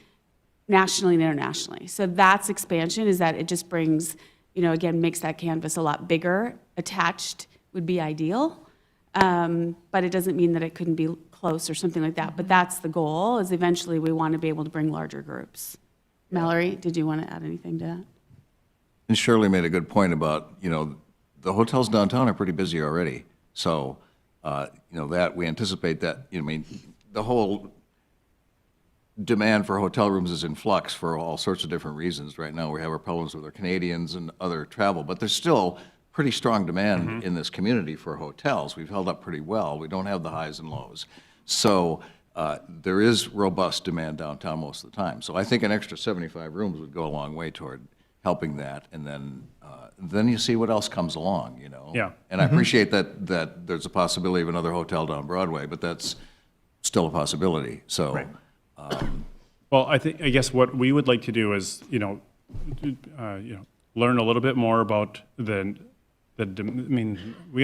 nationally and internationally. So that's expansion, is that it just brings, again, makes that canvas a lot bigger. Attached would be ideal, but it doesn't mean that it couldn't be close or something like that. But that's the goal, is eventually we want to be able to bring larger groups. Mallory, did you want to add anything to that? And Shirley made a good point about, the hotels downtown are pretty busy already. So, that we anticipate that, the whole demand for hotel rooms is in flux for all sorts of different reasons. Right now, we have our problems with our Canadians and other travel, but there's still pretty strong demand in this community for hotels. We've held up pretty well. We don't have the highs and lows. So there is robust demand downtown most of the time. So I think an extra 75 rooms would go a long way toward helping that, and then you see what else comes along, Yeah. And I appreciate that there's a possibility of another hotel down Broadway, but that's still a possibility. So, Right. Well, I guess what we would like to do is, learn a little bit more about we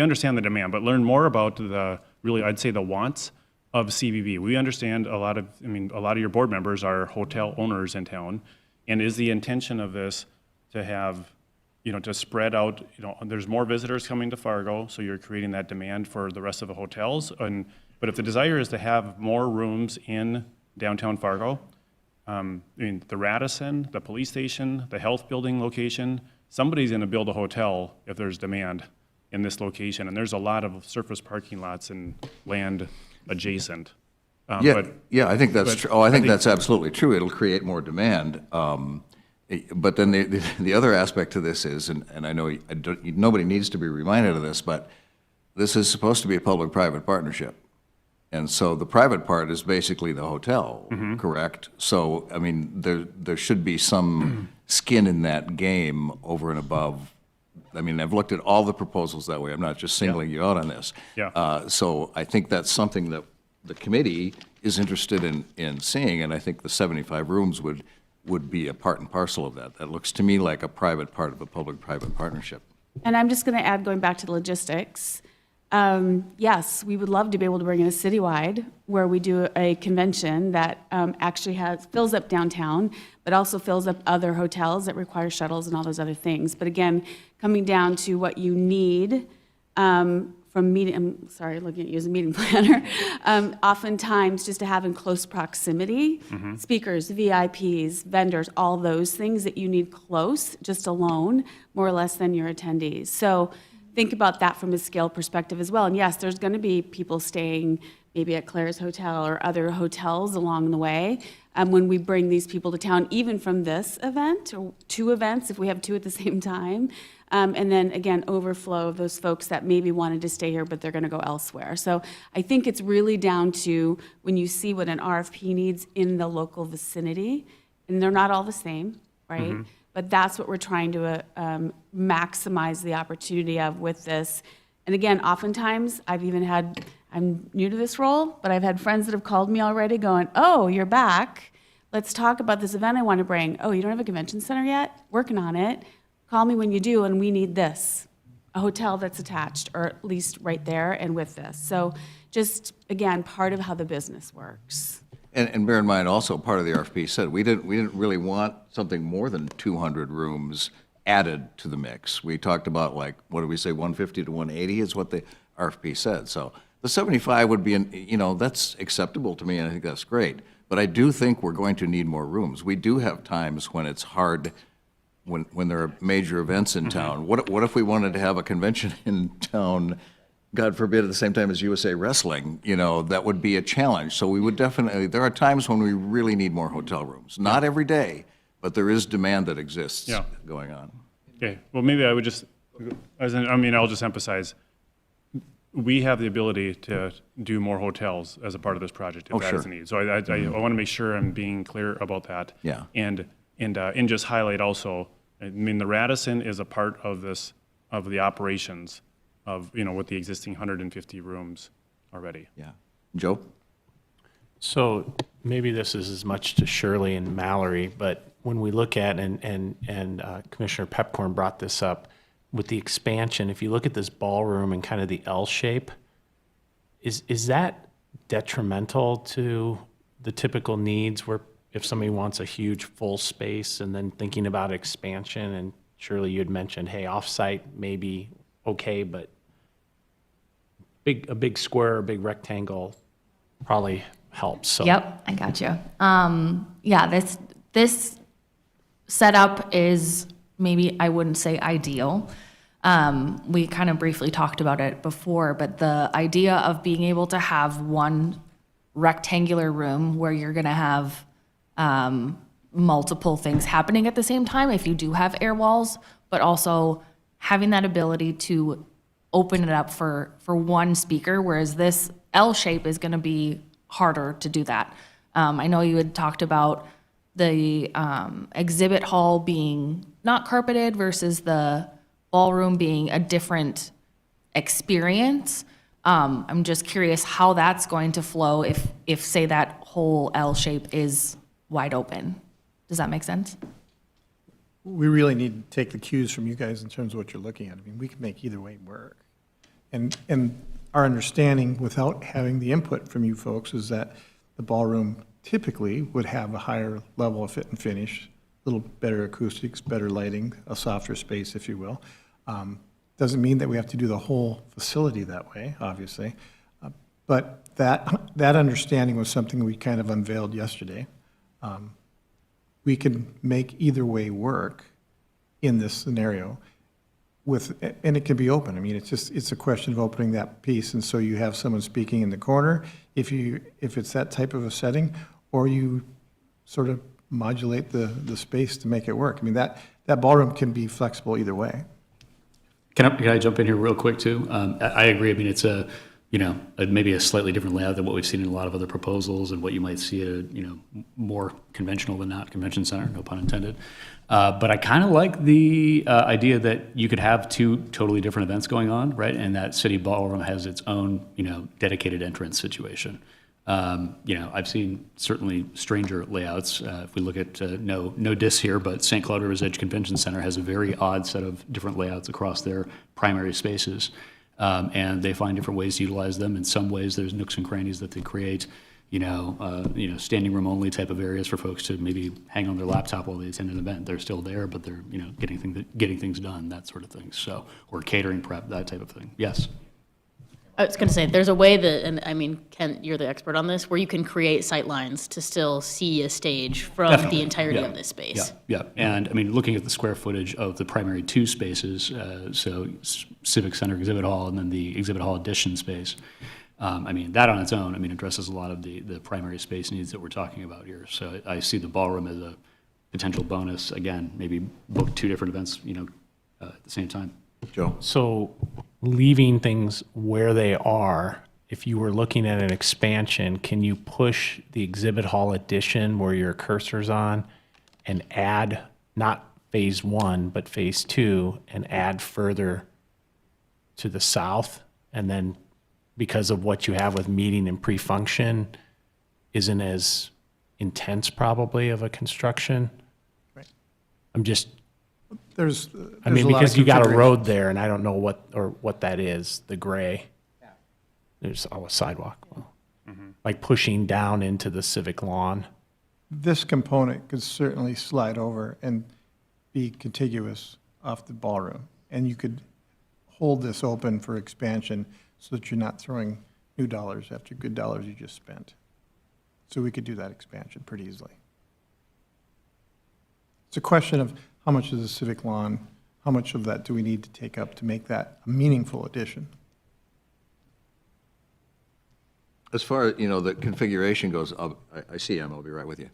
understand the demand, but learn more about I'd say the wants of CVB. We understand a lot of your board members are hotel owners in town, and is the intention of this to have, to spread out, there's more visitors coming to Fargo, so you're creating that demand for the rest of the hotels. But if the desire is to have more rooms in downtown Fargo, the Radisson, the police station, the health building location, somebody's going to build a hotel if there's demand in this location. And there's a lot of surface parking lots and land adjacent. I think that's true. I think that's absolutely true. It'll create more demand. But then the other aspect to this is, and I know nobody needs to be reminded of this, but this is supposed to be a public-private partnership. And so the private part is basically the hotel, correct? So, there should be some skin in that game over and above. I've looked at all the proposals that way. I'm not just singling you out on this. Yeah. So I think that's something that the committee is interested in seeing, and I think the 75 rooms would be a part and parcel of that. That looks to me like a private part of a public-private partnership. And I'm just going to add, going back to the logistics, yes, we would love to be able to bring in a citywide where we do a convention that actually fills up downtown, but also fills up other hotels that require shuttles and all those other things. But again, coming down to what you need from meeting, I'm sorry, looking at you as a meeting planner, oftentimes just to have in close proximity, speakers, VIPs, vendors, all those things that you need close, just alone, more or less than your attendees. So think about that from a scale perspective as well. And yes, there's going to be people staying maybe at Claire's Hotel or other hotels along the way when we bring these people to town, even from this event or two events, if we have two at the same time. And then again, overflow of those folks that maybe wanted to stay here, but they're going to go elsewhere. So I think it's really down to when you see what an RFP needs in the local vicinity, and they're not all the same, right? but that's what we're trying to maximize the opportunity of with this. And again, oftentimes, I'm new to this role, but I've had friends that have called me already going, oh, you're back. Let's talk about this event I want to bring. Oh, you don't have a convention center yet? Working on it. Call me when you do, and we need this. A hotel that's attached, or at least right there and with this. So just, again, part of how the business works. And bear in mind, also, part of the RFP said, we didn't really want something more than 200 rooms added to the mix. We talked about, like, what did we say, 150 to 180 is what the RFP said. So the 75 would be, that's acceptable to me, and I think that's great. But I do think we're going to need more rooms. We do have times when it's hard, when there are major events in town. What if we wanted to have a convention in town, God forbid, at the same time as USA Wrestling? That would be a challenge. So we would definitely, there are times when we really need more hotel rooms. Not every day, but there is demand that exists going on. Okay, well, maybe I would just, I'll just emphasize, we have the ability to do more hotels as a part of this project if that is a need. So I want to make sure I'm being clear about that. Yeah. And just highlight also, the Radisson is a part of this, of the operations of, with the existing 150 rooms already. Yeah. Joe? So maybe this is as much to Shirley and Mallory, but when we look at, and Commissioner Pepcorn brought this up, with the expansion, if you look at this ballroom and kind of the L shape, is that detrimental to the typical needs where if somebody wants a huge full space and then thinking about expansion, and Shirley, you had mentioned, hey, offsite may be okay, but a big square, a big rectangle probably helps. So. Yep, I got you. Yeah, this setup is maybe, I wouldn't say ideal. We kind of briefly talked about it before, but the idea of being able to have one rectangular room where you're gonna have multiple things happening at the same time if you do have air walls, but also having that ability to open it up for one speaker, whereas this L shape is gonna be harder to do that. I know you had talked about the exhibit hall being not carpeted versus the ballroom being a different experience. I'm just curious how that's going to flow if say that whole L shape is wide open. Does that make sense? We really need to take the cues from you guys in terms of what you're looking at. I mean, we can make either way work. And our understanding, without having the input from you folks, is that the ballroom typically would have a higher level of fit and finish, a little better acoustics, better lighting, a softer space, if you will. Doesn't mean that we have to do the whole facility that way, obviously. But that understanding was something we kind of unveiled yesterday. We can make either way work in this scenario and it can be open. I mean, it's a question of opening that piece, and so you have someone speaking in the corner, if it's that type of a setting, or you sort of modulate the space to make it work. I mean, that ballroom can be flexible either way. Can I jump in here real quick too? I agree. I mean, it's maybe a slightly different layout than what we've seen in a lot of other proposals and what you might see at more conventional than not convention center, no pun intended. But I kind of like the idea that you could have two totally different events going on, right? And that city ballroom has its own, dedicated entrance situation. I've seen certainly stranger layouts. If we look at, no diss here, but St. Cloud Rivers Edge Convention Center has a very odd set of different layouts across their primary spaces. And they find different ways to utilize them. In some ways, there's nooks and crannies that they create, standing room only type of areas for folks to maybe hang on their laptop while they attend an event. They're still there, but they're, getting things done, that sort of thing. So, or catering prep, that type of thing. Yes. I was going to say, there's a way that, and I mean, Ken, you're the expert on this, where you can create sight lines to still see a stage from Definitely. the entirety of this space. Yeah. And I mean, looking at the square footage of the primary two spaces, so Civic Center Exhibit Hall and then the Exhibit Hall addition space, that on its own, addresses a lot of the primary space needs that we're talking about here. So I see the ballroom as a potential bonus. Again, maybe book two different events, at the same time. Joe? So leaving things where they are, if you were looking at an expansion, can you push the exhibit hall addition where your cursor's on and add, not phase one, but phase two, and add further to the south, and then because of what you have with meeting and pre-function, isn't as intense probably of a construction. Right. I'm just, There's I mean, a lot of because you got a configuration. road there, and I don't know what that is, the gray. There's a sidewalk, like pushing down into the civic lawn. This component could certainly slide over and be contiguous off the ballroom. And you could hold this open for expansion so that you're not throwing new dollars after good dollars you just spent. So we could do that expansion pretty easily. It's a question of how much is the civic lawn, how much of that do we need to take up to make that a meaningful addition? As far as, the configuration goes, I see Em, I'll be right with you.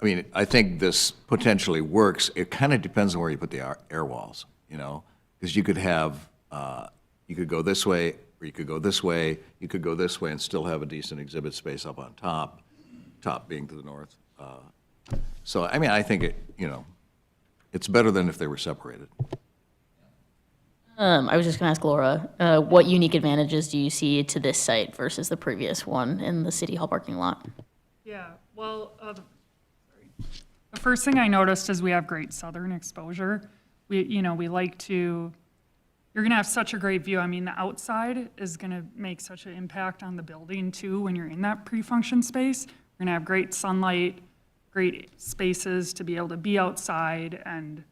I mean, I think this potentially works. It kind of depends on where you put the air walls, because you could have, you could go this way, or you could go this way, you could go this way and still have a decent exhibit space up on top being to the north. So, I mean, I think it's better than if they were separated. I was just going to ask Laura, what unique advantages do you see to this site versus the previous one in the City Hall parking lot? Yeah, well, the first thing I noticed is we have great southern exposure. We like to, you're going to have such a great view. I mean, the outside is going to make such an impact on the building too when you're in that pre-function space. We're going to have great sunlight, great spaces to be able to be outside and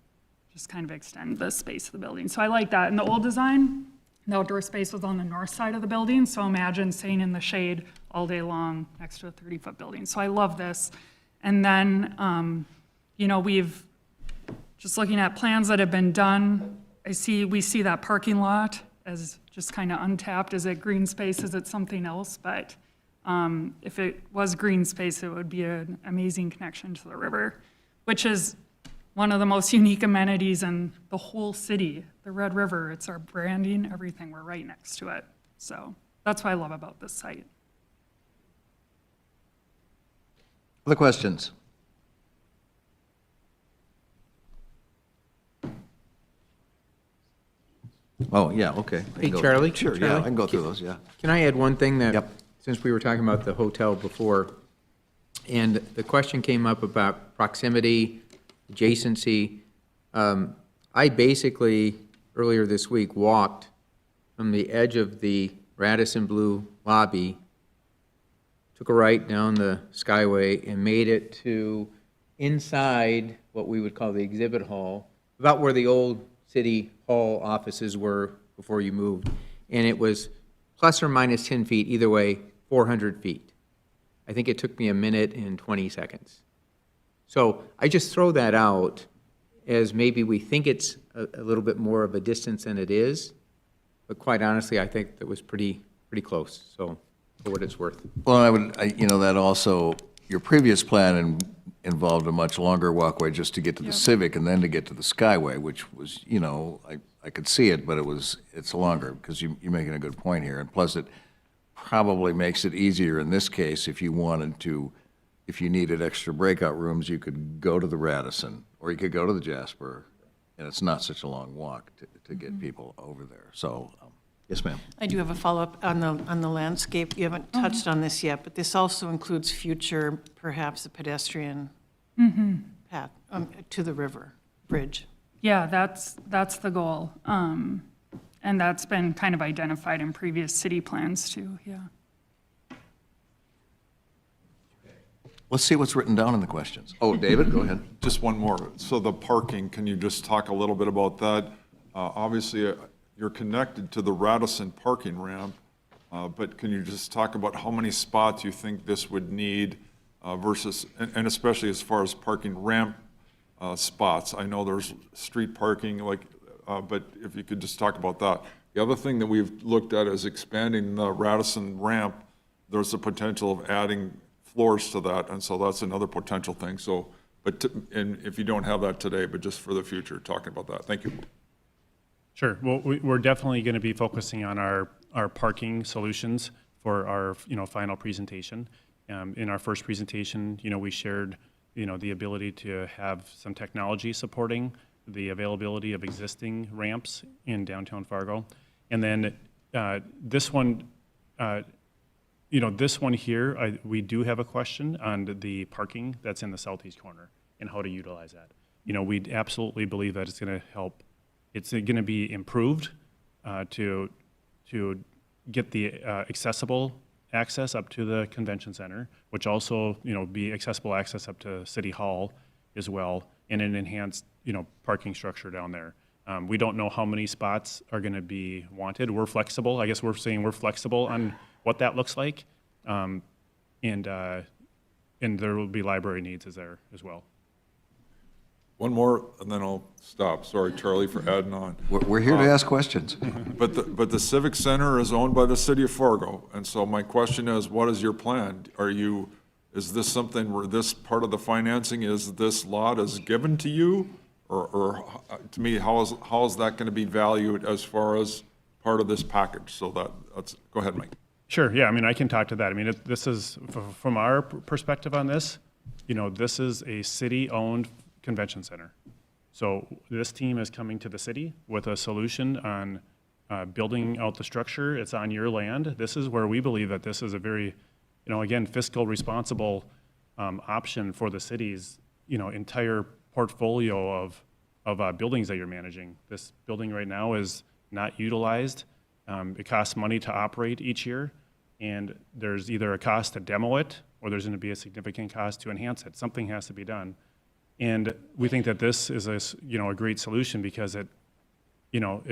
just kind of extend the space of the building. So I like that. In the old design, the outdoor space was on the north side of the building, so imagine staying in the shade all day long next to a 30-foot building. So I love this. And then, we've, just looking at plans that have been done, we see that parking lot as just kind of untapped. Is it green space? Is it something else? But if it was green space, it would be an amazing connection to the river, which is one of the most unique amenities in the whole city, the Red River. It's our branding, everything. We're right next to it. So that's what I love about this site. Other questions? Oh, yeah, okay. I Hey, can go- Charlie? Sure, yeah, I can go through those, yeah. Can I add one thing that, since we were talking about the hotel before, and the question came up about proximity, adjacency. I basically, earlier this week, walked from the edge of the Radisson Blu lobby, took a right down the Skyway, and made it to inside what we would call the exhibit hall, about where the old City Hall offices were before you moved. And it was plus or minus 10 feet, either way, 400 feet. I think it took me 1 minute and 20 seconds. So I just throw that out as maybe we think it's a little bit more of a distance than it is, but quite honestly, I think that was pretty close, so for what it's worth. Well, that also, your previous plan involved a much longer walkway just to get to the Civic and then to get to the Skyway, which was, I could see it, but it's longer, because you're making a good point here. And plus, it probably makes it easier in this case if you needed extra breakout rooms, you could go to the Radisson, or you could go to the Jasper, and it's not such a long walk to get people over there. So, yes, ma'am. I do have a follow-up on the landscape. You haven't touched on this yet, but this also includes future, perhaps a pedestrian path to the river bridge. Yeah, that's the goal. And that's been kind of identified in previous city plans too, yeah. Let's see what's written down in the questions. Oh, David, go ahead. Just one more. So the parking, can you just talk a little bit about that? Obviously, you're connected to the Radisson parking ramp, but can you just talk about how many spots you think this would need versus, and especially as far as parking ramp spots? I know there's street parking, but if you could just talk about that. The other thing that we've looked at is expanding the Radisson ramp. There's the potential of adding floors to that, and so that's another potential thing. So, and if you don't have that today, but just for the future, talking about that. Thank you. Sure. Well, we're definitely going to be focusing on our parking solutions for our final presentation. In our first presentation, we shared the ability to have some technology supporting the availability of existing ramps in downtown Fargo. And then this one, this one here, we do have a question on the parking that's in the southeast corner and how to utilize that. We absolutely believe that it's going to help. It's going to be improved to get the accessible access up to the convention center, which also, be accessible access up to City Hall as well, and an enhanced, parking structure down there. We don't know how many spots are going to be wanted. We're flexible. I guess we're saying we're flexible on what that looks like. And there will be library needs there as well. One more, and then I'll stop. Sorry, Charlie, for adding on. We're here to ask questions. But the Civic Center is owned by the city of Fargo, and so my question is, what is your plan? Is this something where this part of the financing is this lot is given to you? Or to me, how is that going to be valued as far as part of this package? So that's, go ahead, Mike. Sure, yeah, I can talk to that. This is, from our perspective on this, this is a city-owned convention center. So this team is coming to the city with a solution on building out the structure. It's on your land. This is where we believe that this is a very, again, fiscal responsible option for the city's, entire portfolio of buildings that you're managing. This building right now is not utilized. It costs money to operate each year, and there's either a cost to demo it or there's going to be a significant cost to enhance it. Something has to be done. And we think that this is a great solution because we don't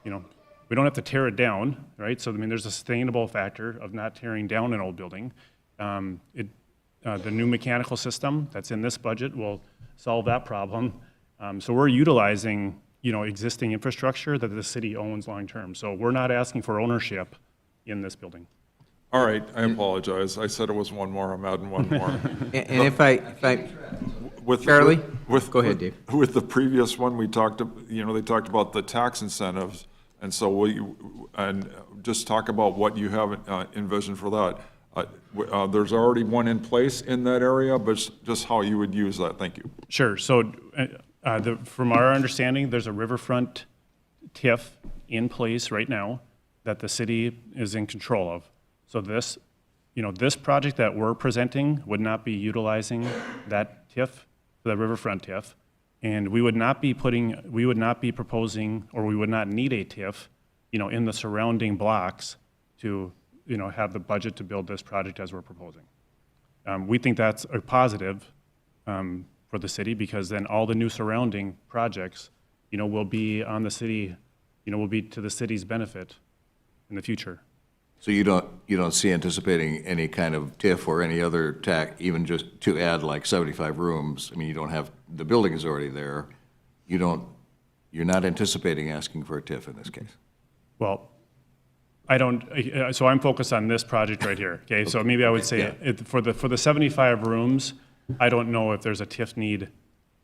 have to tear it down, right? So, there's a sustainable factor of not tearing down an old building. The new mechanical system that's in this budget will solve that problem. So we're utilizing, existing infrastructure that the city owns long-term. So we're not asking for ownership in this building. All right, I apologize. I said it was one more. I'm adding one more. And if I Charlie? Go ahead, Dave. With the previous one, we talked, they talked about the tax incentives, and so just talk about what you have envisioned for that. There's already one in place in that area, but just how you would use that. Thank you. Sure. So from our understanding, there's a riverfront TIF in place right now that the city is in control of. So this project that we're presenting would not be utilizing that TIF, the riverfront TIF, and we would not be proposing, or we would not need a TIF, in the surrounding blocks to, have the budget to build this project as we're proposing. We think that's a positive for the city because then all the new surrounding projects, will be on the city, will be to the city's benefit in the future. So you don't see anticipating any kind of TIF or any other tax, even just to add like 75 rooms? You don't have, the building is already there. You're not anticipating asking for a TIF in this case? Well, so I'm focused on this project right here, okay? So maybe I would say for the 75 rooms, I don't know if there's a TIF need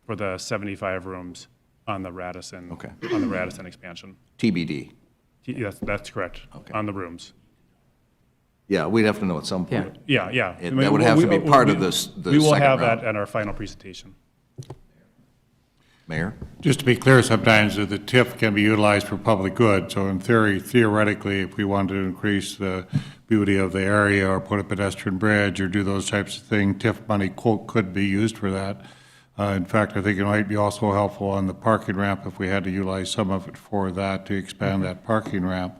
for the 75 rooms on the Radisson, on the Radisson expansion. TBD? Yes, that's correct, on the rooms. Yeah, we'd have to know at some point. Yeah. That would have to be part of this, the We will second have round. that at our final presentation. Mayor? Just to be clear, sometimes the TIF can be utilized for public good. So in theoretically, if we wanted to increase the beauty of the area or put a pedestrian bridge or do those types of things, TIF money, quote, could be used for that. In fact, I think it might be also helpful on the parking ramp if we had to utilize some of it for that to expand that parking ramp.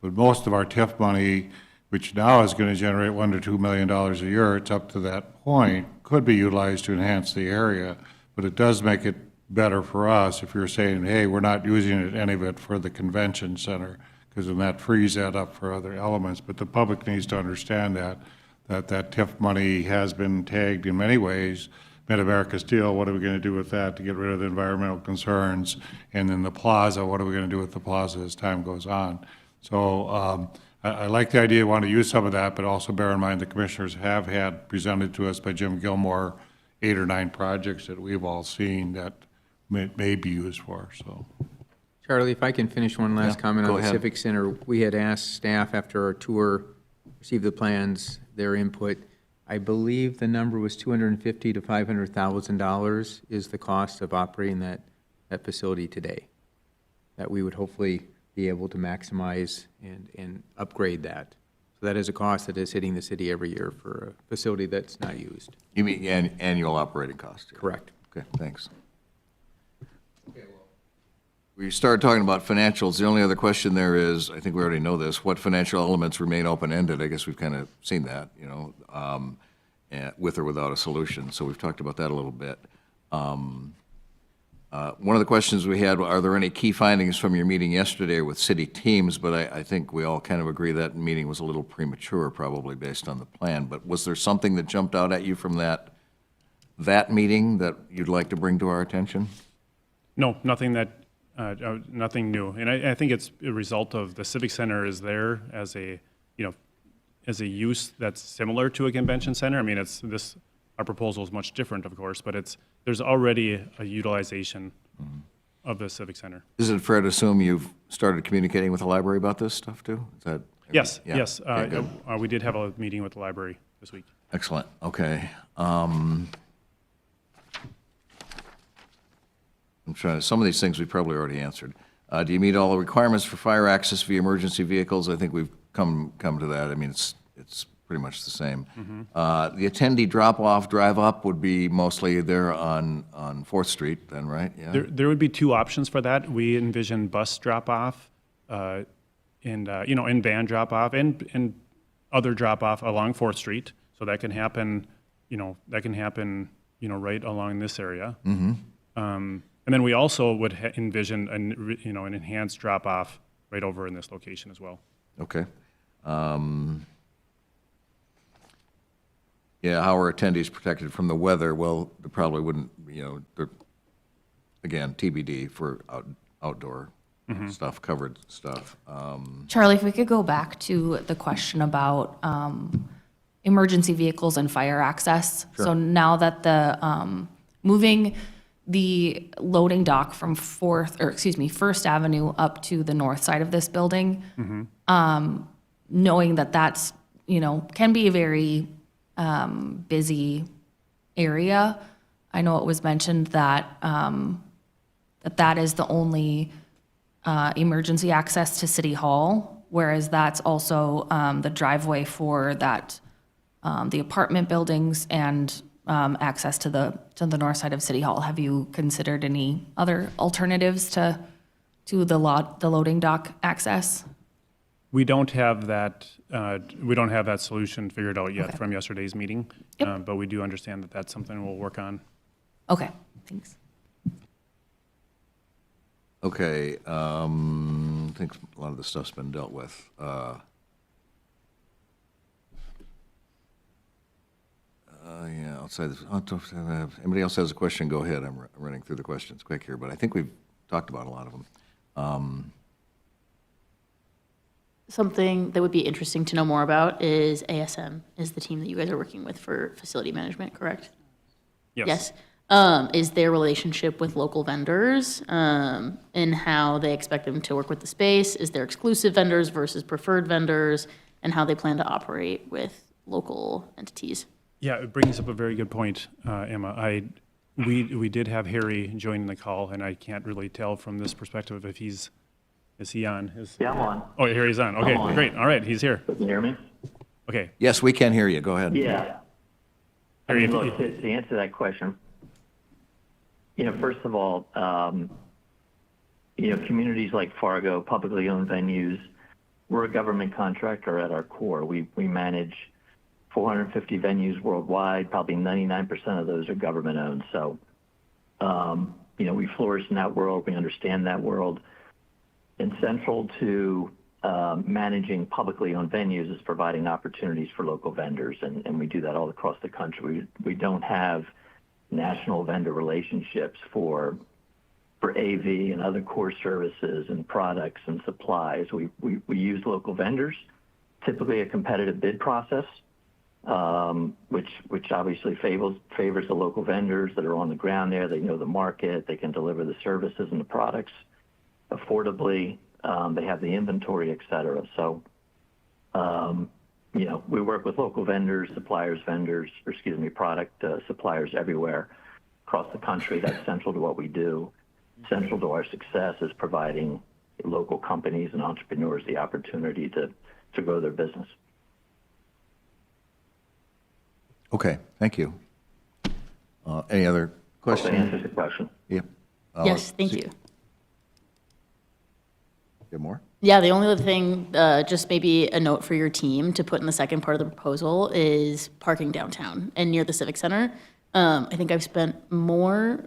But most of our TIF money, which now is going to generate $1 to $2 million a year, it's up to that point, could be utilized to enhance the area. But it does make it better for us if you're saying, hey, we're not using it, any of it for the convention center, because then that frees that up for other elements. But the public needs to understand that TIF money has been tagged in many ways. Mid-America Steel, what are we going to do with that to get rid of the environmental concerns? And then the plaza, what are we going to do with the plaza as time goes on? So I like the idea, want to use some of that, but also bear in mind the commissioners have had presented to us by Jim Gilmore 8 or 9 projects that we've all seen that may be used for, so. Charlie, if I can finish one last comment go on the ahead. Civic Center. We had asked staff after our tour, received the plans, their input. I believe the number was $250,000 to $500,000 is the cost of operating that facility today, that we would hopefully be able to maximize and upgrade that. So that is a cost that is hitting the city every year for a facility that's not used. You mean annual operating cost? Correct. Okay, thanks. We started talking about financials. The only other question there is, I think we already know this, what financial elements remain open-ended? I guess we've kind of seen that, you know, with or without a solution. So we've talked about that a little bit. One of the questions we had, are there any key findings from your meeting yesterday with city teams? But I think we all kind of agree that meeting was a little premature, probably based on the plan. But was there something that jumped out at you from that meeting that you'd like to bring to our attention? No, nothing nothing new. And I think it's a result of the Civic Center is there as a, you know, as a use that's similar to a convention center. I mean, our proposal is much different, of course, but there's already a utilization of the Civic Center. Is it fair to assume you've started communicating with the library about this stuff too? Is that? Yes, Yeah. yes. Okay, good. We did have a meeting with the library this week. Excellent, okay. I'm trying to, some of these things we probably already answered. Do you meet all the requirements for fire access via emergency vehicles? I think we've come to that. I mean, it's pretty much the same. The attendee drop-off, drive-up would be mostly there on 4th Street then, right? Yeah. There would be two options for that. We envision bus drop-off, and, you know, and van drop-off, and other drop-off along 4th Street. So that can happen, you know, right along this area. And then we also would envision an enhanced drop-off right over in this location as well. Okay. Yeah, how are attendees protected from the weather? Well, they probably wouldn't, you know, again, TBD for outdoor stuff, covered stuff. Charlie, if we could go back to the question about emergency vehicles and fire access. Sure. So now that the moving the loading dock from First Avenue up to the north side of this building, knowing that that's, you know, can be a very busy area. I know it was mentioned that that is the only emergency access to City Hall, whereas that's also the driveway for that the apartment buildings and access to the north side of City Hall. Have you considered any other alternatives to the loading dock access? We don't have that. We don't have that solution figured out yet from yesterday's meeting, but we do understand that that's something we'll work on. Okay, thanks. Okay, I think a lot of the stuff's been dealt with. Yeah, outside this, anybody else has a question, go ahead. I'm running through the questions quick here, but I think we've talked about a lot of them. Something that would be interesting to know more about is ASM, is the team that you guys are working with for facility management, correct? Yes. Is their relationship with local vendors and how they expect them to work with the space? Is there exclusive vendors versus preferred vendors, and how they plan to operate with local entities? Yeah, it brings up a very good point, Emma. We did have Harry join the call, and I can't really tell from this perspective if is he on? Yeah, I'm on. Oh, Harry's on. Okay, on. great. All right, he's here. Can you hear me? Okay. Yes, we can hear you. Go ahead. Yeah. I Harry, mean, look, to answer that question, you know, first of all, you know, communities like Fargo, publicly owned venues, we're a government contractor at our core. We manage 450 venues worldwide. Probably 99% of those are government owned. So, you know, we flourish in that world. We understand that world. And central to managing publicly owned venues is providing opportunities for local vendors, and we do that all across the country. We don't have national vendor relationships for AV and other core services and products and supplies. We use local vendors, typically a competitive bid process, which obviously favors the local vendors that are on the ground there. They know the market, they can deliver the services and the products affordably, they have the inventory, et cetera. So, we work with local vendors, product suppliers everywhere across the country. That's central to what we do. Central to our success is providing local companies and entrepreneurs the opportunity to grow their business. Okay, thank you. Any other Hope that questions? answers the question. Yeah. Yes, thank you. Get more? Yeah, the only other thing, just maybe a note for your team to put in the second part of the proposal is parking downtown and near the Civic Center. I think I've spent more,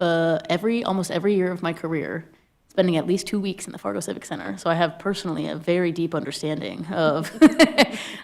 almost every year of my career spending at least 2 weeks in the Fargo Civic Center. So I have personally a very deep understanding of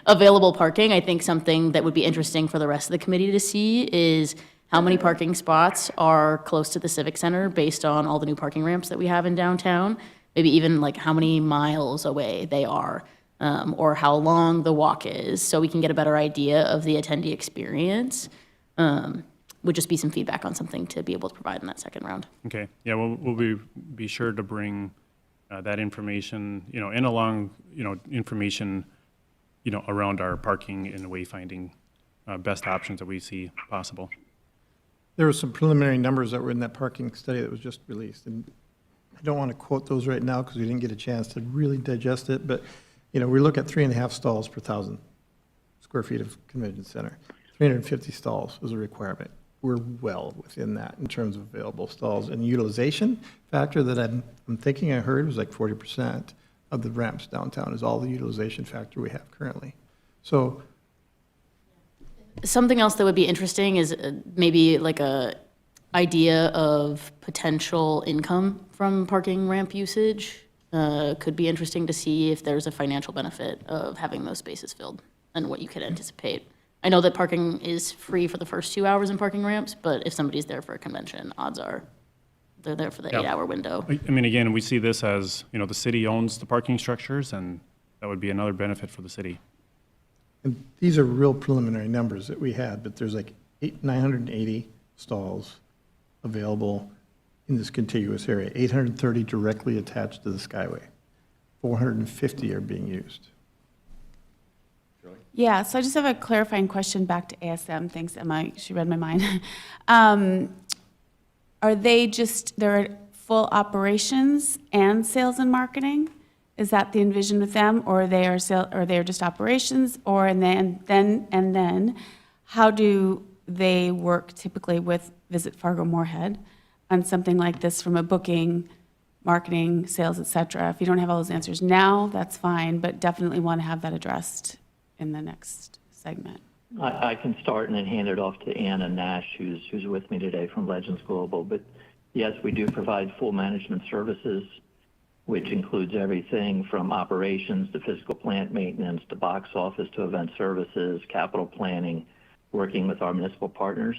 available parking. I think something that would be interesting for the rest of the committee to see is how many parking spots are close to the Civic Center based on all the new parking ramps that we have in downtown. Maybe even like how many miles away they are, or how long the walk is, so we can get a better idea of the attendee experience. Would just be some feedback on something to be able to provide in that second round. Okay, yeah, we'll be sure to bring that information, and along, information, around our parking and wayfinding best options that we see possible. There were some preliminary numbers that were in that parking study that was just released, and I don't want to quote those right now because we didn't get a chance to really digest it, but, we look at 3.5 stalls per 1,000 square feet of convention center. 350 stalls was a requirement. We're well within that in terms of available stalls. And utilization factor that I'm thinking I heard was like 40% of the ramps downtown is all the utilization factor we have currently. So Something else that would be interesting is maybe like a idea of potential income from parking ramp usage. Could be interesting to see if there's a financial benefit of having those spaces filled and what you could anticipate. I know that parking is free for the first 2 hours in parking ramps, but if somebody's there for a convention, odds are they're there for the 8-hour window. I mean, again, we see this as, the city owns the parking structures, and that would be another benefit for the city. and these are real preliminary numbers that we had, but there's like 980 stalls available in this contiguous area, 830 directly attached to the Skyway. 450 are being used. Yeah, so I just have a clarifying question back to ASM. Thanks, Emma. She read my mind. Are they they're full operations and sales and marketing? Is that the envision with them, or they are just operations, and then how do they work typically with Visit Fargo Moorhead on something like this from a booking, marketing, sales, et cetera? If you don't have all those answers now, that's fine, but definitely want to have that addressed in the next segment. I can start and then hand it off to Anna Nash, who's with me today from Legends Global. But yes, we do provide full management services, which includes everything from operations to physical plant maintenance to box office to event services, capital planning, working with our municipal partners.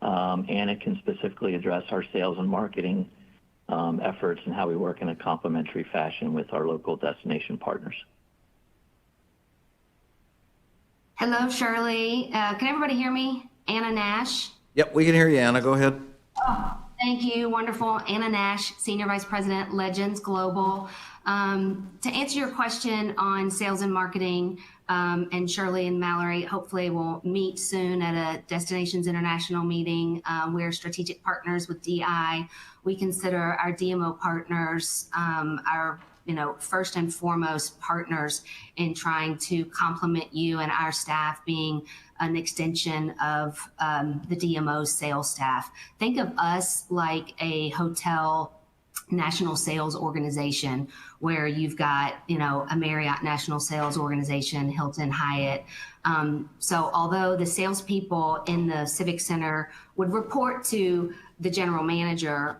Anna can specifically address our sales and marketing efforts and how we work in a complementary fashion with our local destination partners. Hello, Shirley. Can everybody hear me? Anna Nash. Yep, we can hear you, Anna. Go ahead. Oh, thank you. Wonderful. Anna Nash, Senior Vice President, Legends Global. To answer your question on sales and marketing, and Shirley and Mallory hopefully will meet soon at a Destinations International meeting. We're strategic partners with DI. We consider our DMO partners our first and foremost partners in trying to complement you and our staff, being an extension of the DMO sales staff. Think of us like a hotel national sales organization where you've got, a Marriott National Sales Organization, Hilton, Hyatt. So although the salespeople in the Civic Center would report to the general manager,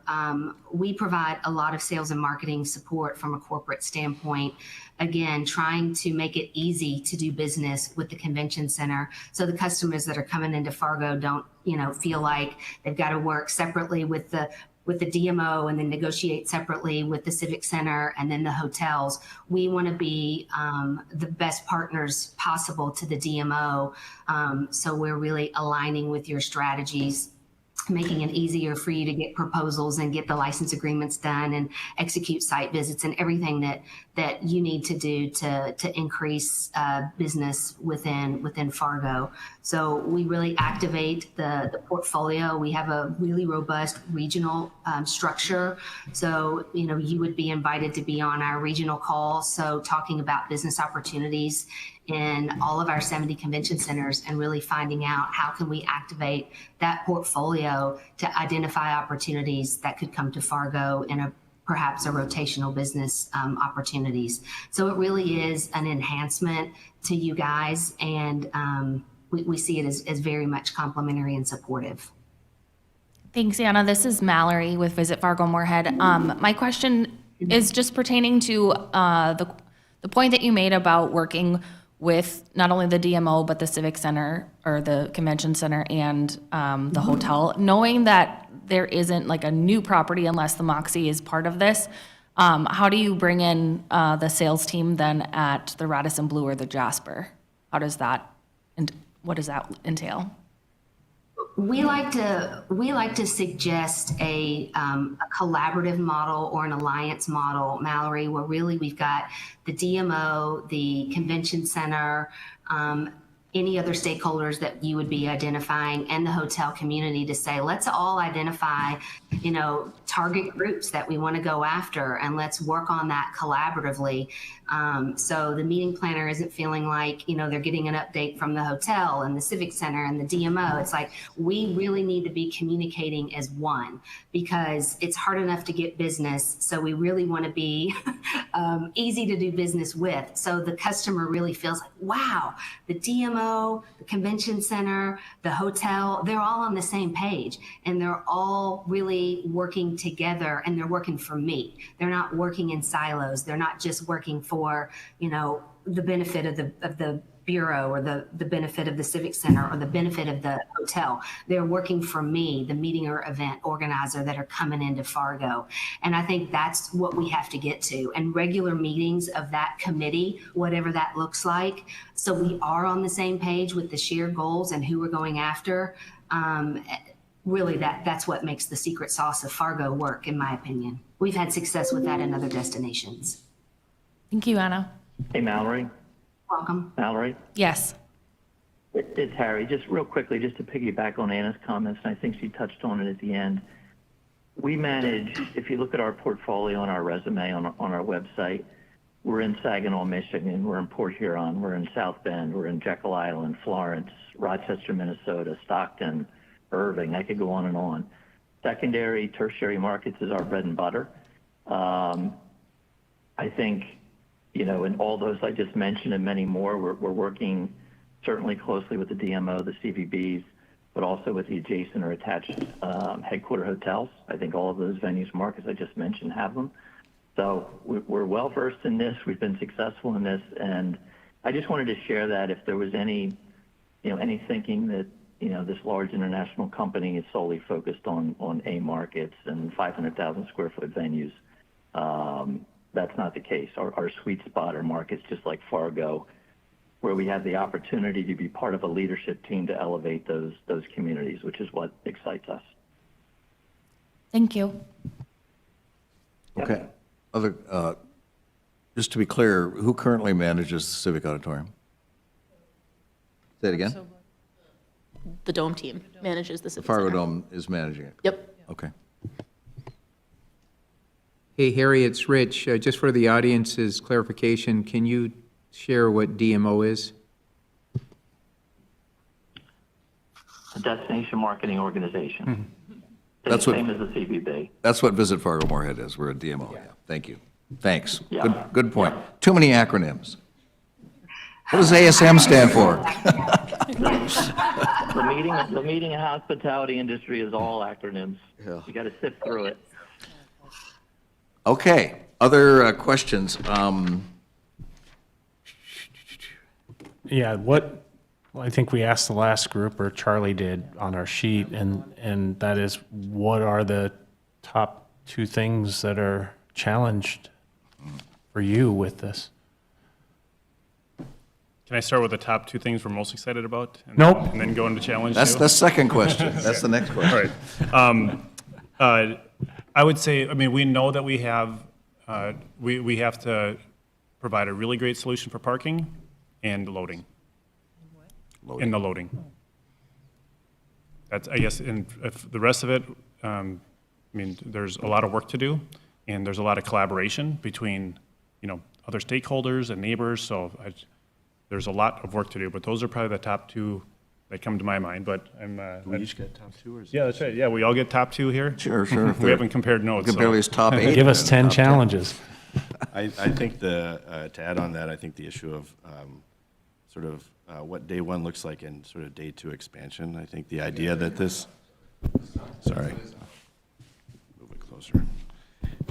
we provide a lot of sales and marketing support from a corporate standpoint. Again, trying to make it easy to do business with the convention center, so the customers that are coming into Fargo don't, feel like they've got to work separately with the DMO and then negotiate separately with the Civic Center and then the hotels. We want to be the best partners possible to the DMO. So we're really aligning with your strategies making it easier for you to get proposals and get the license agreements done and execute site visits and everything that you need to do to increase business within Fargo. So we really activate the portfolio. We have a really robust regional structure. So, you would be invited to be on our regional call. So talking about business opportunities in all of our 70 convention centers and really finding out how can we activate that portfolio to identify opportunities that could come to Fargo in perhaps a rotational business opportunities. So it really is an enhancement to you guys, and we see it as very much complimentary and supportive. Thanks, Anna. This is Mallory with Visit Fargo Moorhead. My question is just pertaining to the point that you made about working with not only the DMO, but the Civic Center or the Convention Center and the hotel, knowing that there isn't like a new property unless the Moxie is part of this. How do you bring in the sales team then at the Radisson Blu or the Jasper? How does that, and what does that entail? We like to suggest a collaborative model or an alliance model, Mallory, where really we've got the DMO, the convention center, any other stakeholders that you would be identifying, and the hotel community to say, let's all identify, target groups that we want to go after, and let's work on that collaboratively. So the meeting planner isn't feeling like, they're getting an update from the hotel and the Civic Center and the DMO. It's like, we really need to be communicating as one, because it's hard enough to get business. So we really want to be easy to do business with. So the customer really feels like, wow, the DMO, the convention center, the hotel, they're all on the same page, and they're all really working together, and they're working for me. They're not working in silos. They're not just working for, the benefit of the Bureau or the benefit of the Civic Center or the benefit of the hotel. They're working for me, the meeting or event organizer that are coming into Fargo. And I think that's what we have to get to. And regular meetings of that committee, whatever that looks like, so we are on the same page with the shared goals and who we're going after. Really, that's what makes the secret sauce of Fargo work, in my opinion. We've had success with that in other destinations. Thank you, Anna. Hey, Mallory. Welcome. Mallory? Yes. It's Harry. Just real quickly, just to piggyback on Anna's comments, and I think she touched on it at the end. We manage, if you look at our portfolio and our resume on our website, we're in Saginaw, Michigan, we're in Port Huron, we're in South Bend, we're in Jekyll Island, Florence, Rochester, Minnesota, Stockton, Irving. I could go on and on. Secondary, tertiary markets is our bread and butter. I think, in all those I just mentioned and many more, we're working certainly closely with the DMO, the CVBs, but also with the adjacent or attached headquarter hotels. I think all of those venues, markets I just mentioned, have them. So we're well versed in this. We've been successful in this, and I just wanted to share that if there was any thinking that this large international company is solely focused on A markets and 500,000 square foot venues. That's not the case. Our sweet spot are markets just like Fargo, where we have the opportunity to be part of a leadership team to elevate those communities, which is what excites us. Thank you. Okay. Just to be clear, who currently manages the Civic Auditorium? Say it again? The Dome team manages the The Civic Fargo Center. Dome is managing it? Yep. Okay. Hey, Harry, it's Rich. Just for the audience's clarification, can you share what DMO is? A destination marketing organization. That's what- Same as the CVB. That's what Visit Fargo Moorhead is. We're a DMO. Yeah. Thank you. Thanks. Yeah. Good point. Too many acronyms. What does ASM stand for? The meeting and hospitality industry is all acronyms. You got to sift through it. Okay, other questions? Yeah, well, I think we asked the last group, or Charlie did on our sheet, and that is, what are the top two things that are challenged for you with this? Can I start with the top two things we're most excited about? Nope. And then go into challenge That's two? the second question. That's the next question. All right. I would say, I mean, we know that we have, we have to provide a really great solution for parking and loading. In the loading. That's, I guess, and if the rest of it, I mean, there's a lot of work to do, and there's a lot of collaboration between, you know, other stakeholders and neighbors, so there's a lot of work to do, but those are probably the top two that come to my mind, but I'm. We each get top two, or is it Yeah, that's right, yeah, we all get top two here? Sure, sure. We haven't compared notes. Compare his top 8. Give us and 10 top challenges. I think to add on that, I think the issue of sort of what day one looks like and sort of day two expansion, I think the idea that this, sorry, move it closer.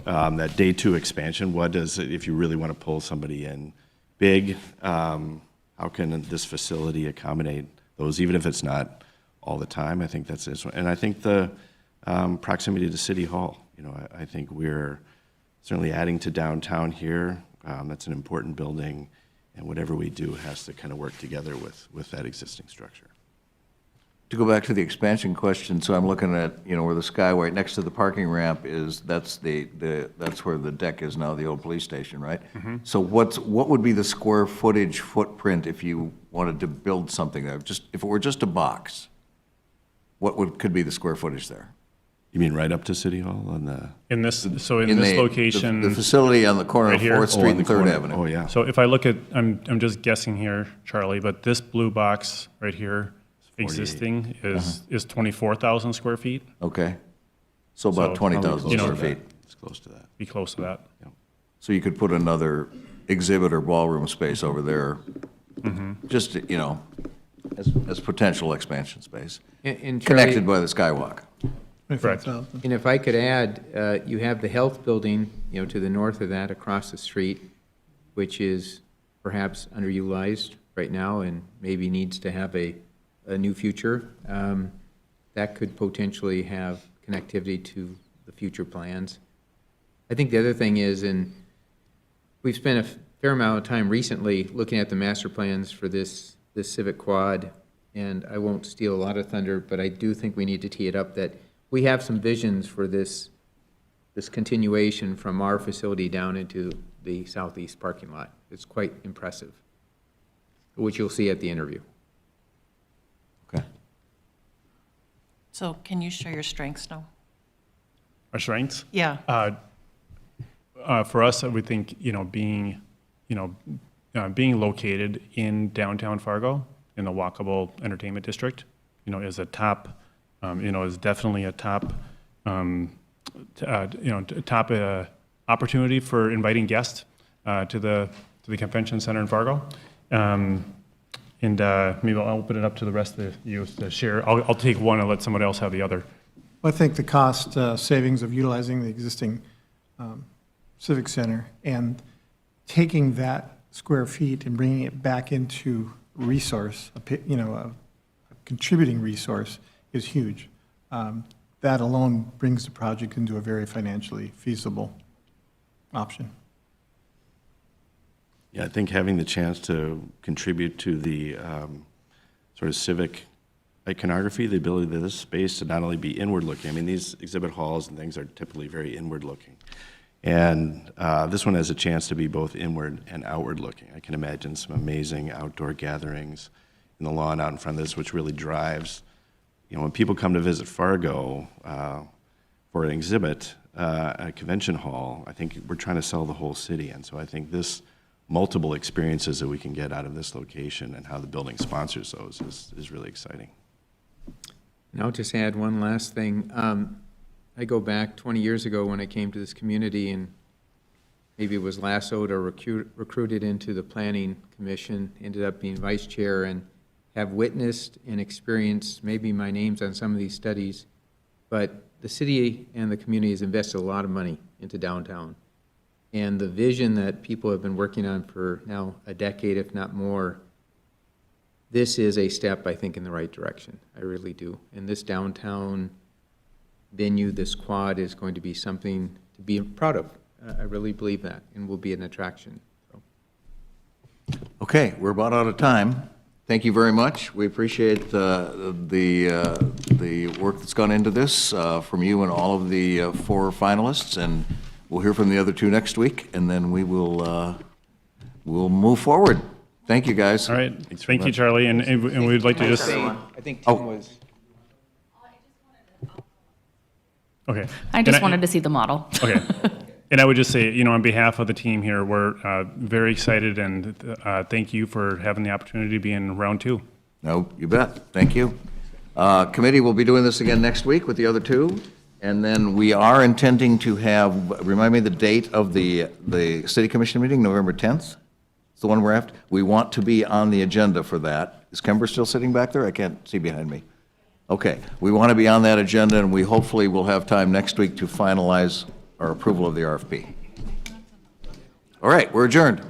That day two expansion, what does, if you really want to pull somebody in big, how can this facility accommodate those, even if it's not all the time? I think that's this one. And I think the proximity to City Hall, you know, I think we're certainly adding to downtown here. That's an important building, and whatever we do has to kind of work together with that existing structure. To go back to the expansion question, so I'm looking at, you know, where the Skyway, next to the parking ramp is, that's that's where the deck is now, the old police station, right? So what would be the square footage footprint if you wanted to build something there? Just, if it were just a box, could be the square footage there? You mean right up to City Hall on the? In this, so in this location. The facility on the corner right of here? 4th Street and 3rd corner. Avenue. Oh, yeah. So if I look at, I'm just guessing here, Charlie, but this blue box right here, existing, is 24,000 square feet. Okay. So about So, 20,000 you know, square feet. It's close to that. Be close to that. So you could put another exhibit or ballroom space over there, just, you know, as potential expansion space, And connected Charlie, by the skywalk. Correct. and if I could add, you have the health building, you know, to the north of that, across the street, which is perhaps underutilized right now and maybe needs to have a new future. That could potentially have connectivity to the future plans. I think the other thing is, and we've spent a fair amount of time recently looking at the master plans for this Civic Quad, and I won't steal a lot of thunder, but I do think we need to tee it up that we have some visions for this continuation from our facility down into the southeast parking lot. It's quite impressive, which you'll see at the interview. Okay. So can you share your strengths now? Our strengths? Yeah. For us, we think, being located in downtown Fargo, in the walkable entertainment district, is a top, is definitely a top, top opportunity for inviting guests to the convention center in Fargo. And maybe I'll open it up to the rest of you to share. I'll take one and let someone else have the other. I think the cost savings of utilizing the existing Civic Center and taking that square feet and bringing it back into resource, a contributing resource is huge. That alone brings the project into a very financially feasible option. Yeah, I think having the chance to contribute to the sort of civic iconography, the ability of this space to not only be inward-looking, I mean, these exhibit halls and things are typically very inward-looking. And this one has a chance to be both inward and outward-looking. I can imagine some amazing outdoor gatherings in the lawn out in front of this, which really drives, when people come to visit Fargo for an exhibit, a convention hall, I think we're trying to sell the whole city. And so I think this multiple experiences that we can get out of this location and how the building sponsors those is really exciting. And I'll just add one last thing. I go back 20 years ago when I came to this community, and maybe it was lassoed or recruited into the Planning Commission, ended up being vice chair, and have witnessed and experienced, maybe my name's on some of these studies, but the city and the community has invested a lot of money into downtown. And the vision that people have been working on for now a decade, if not more, this is a step, I think, in the right direction. I really do. And this downtown venue, this quad, is going to be something to be proud of. I really believe that, and will be an attraction. So. Okay, we're about out of time. Thank you very much. We appreciate the work that's gone into this from you and all of the 4 finalists, and we'll hear from the other 2 next week, and then we will we'll move forward. Thank you, guys. All right, thank you, Charlie, and we'd like to just, I think Tim was. okay. I just wanted to see the model. Okay. And I would just say, on behalf of the team here, we're very excited, and thank you for having the opportunity to be in round 2. No, you bet. Thank you. Committee will be doing this again next week with the other 2, and then we are intending to have, remind me the date of the city commission meeting, November 10th? It's the one we're after? We want to be on the agenda for that. Is Kemper still sitting back there? I can't see behind me. Okay, we want to be on that agenda, and we hopefully will have time next week to finalize our approval of the RFP. All right, we're adjourned.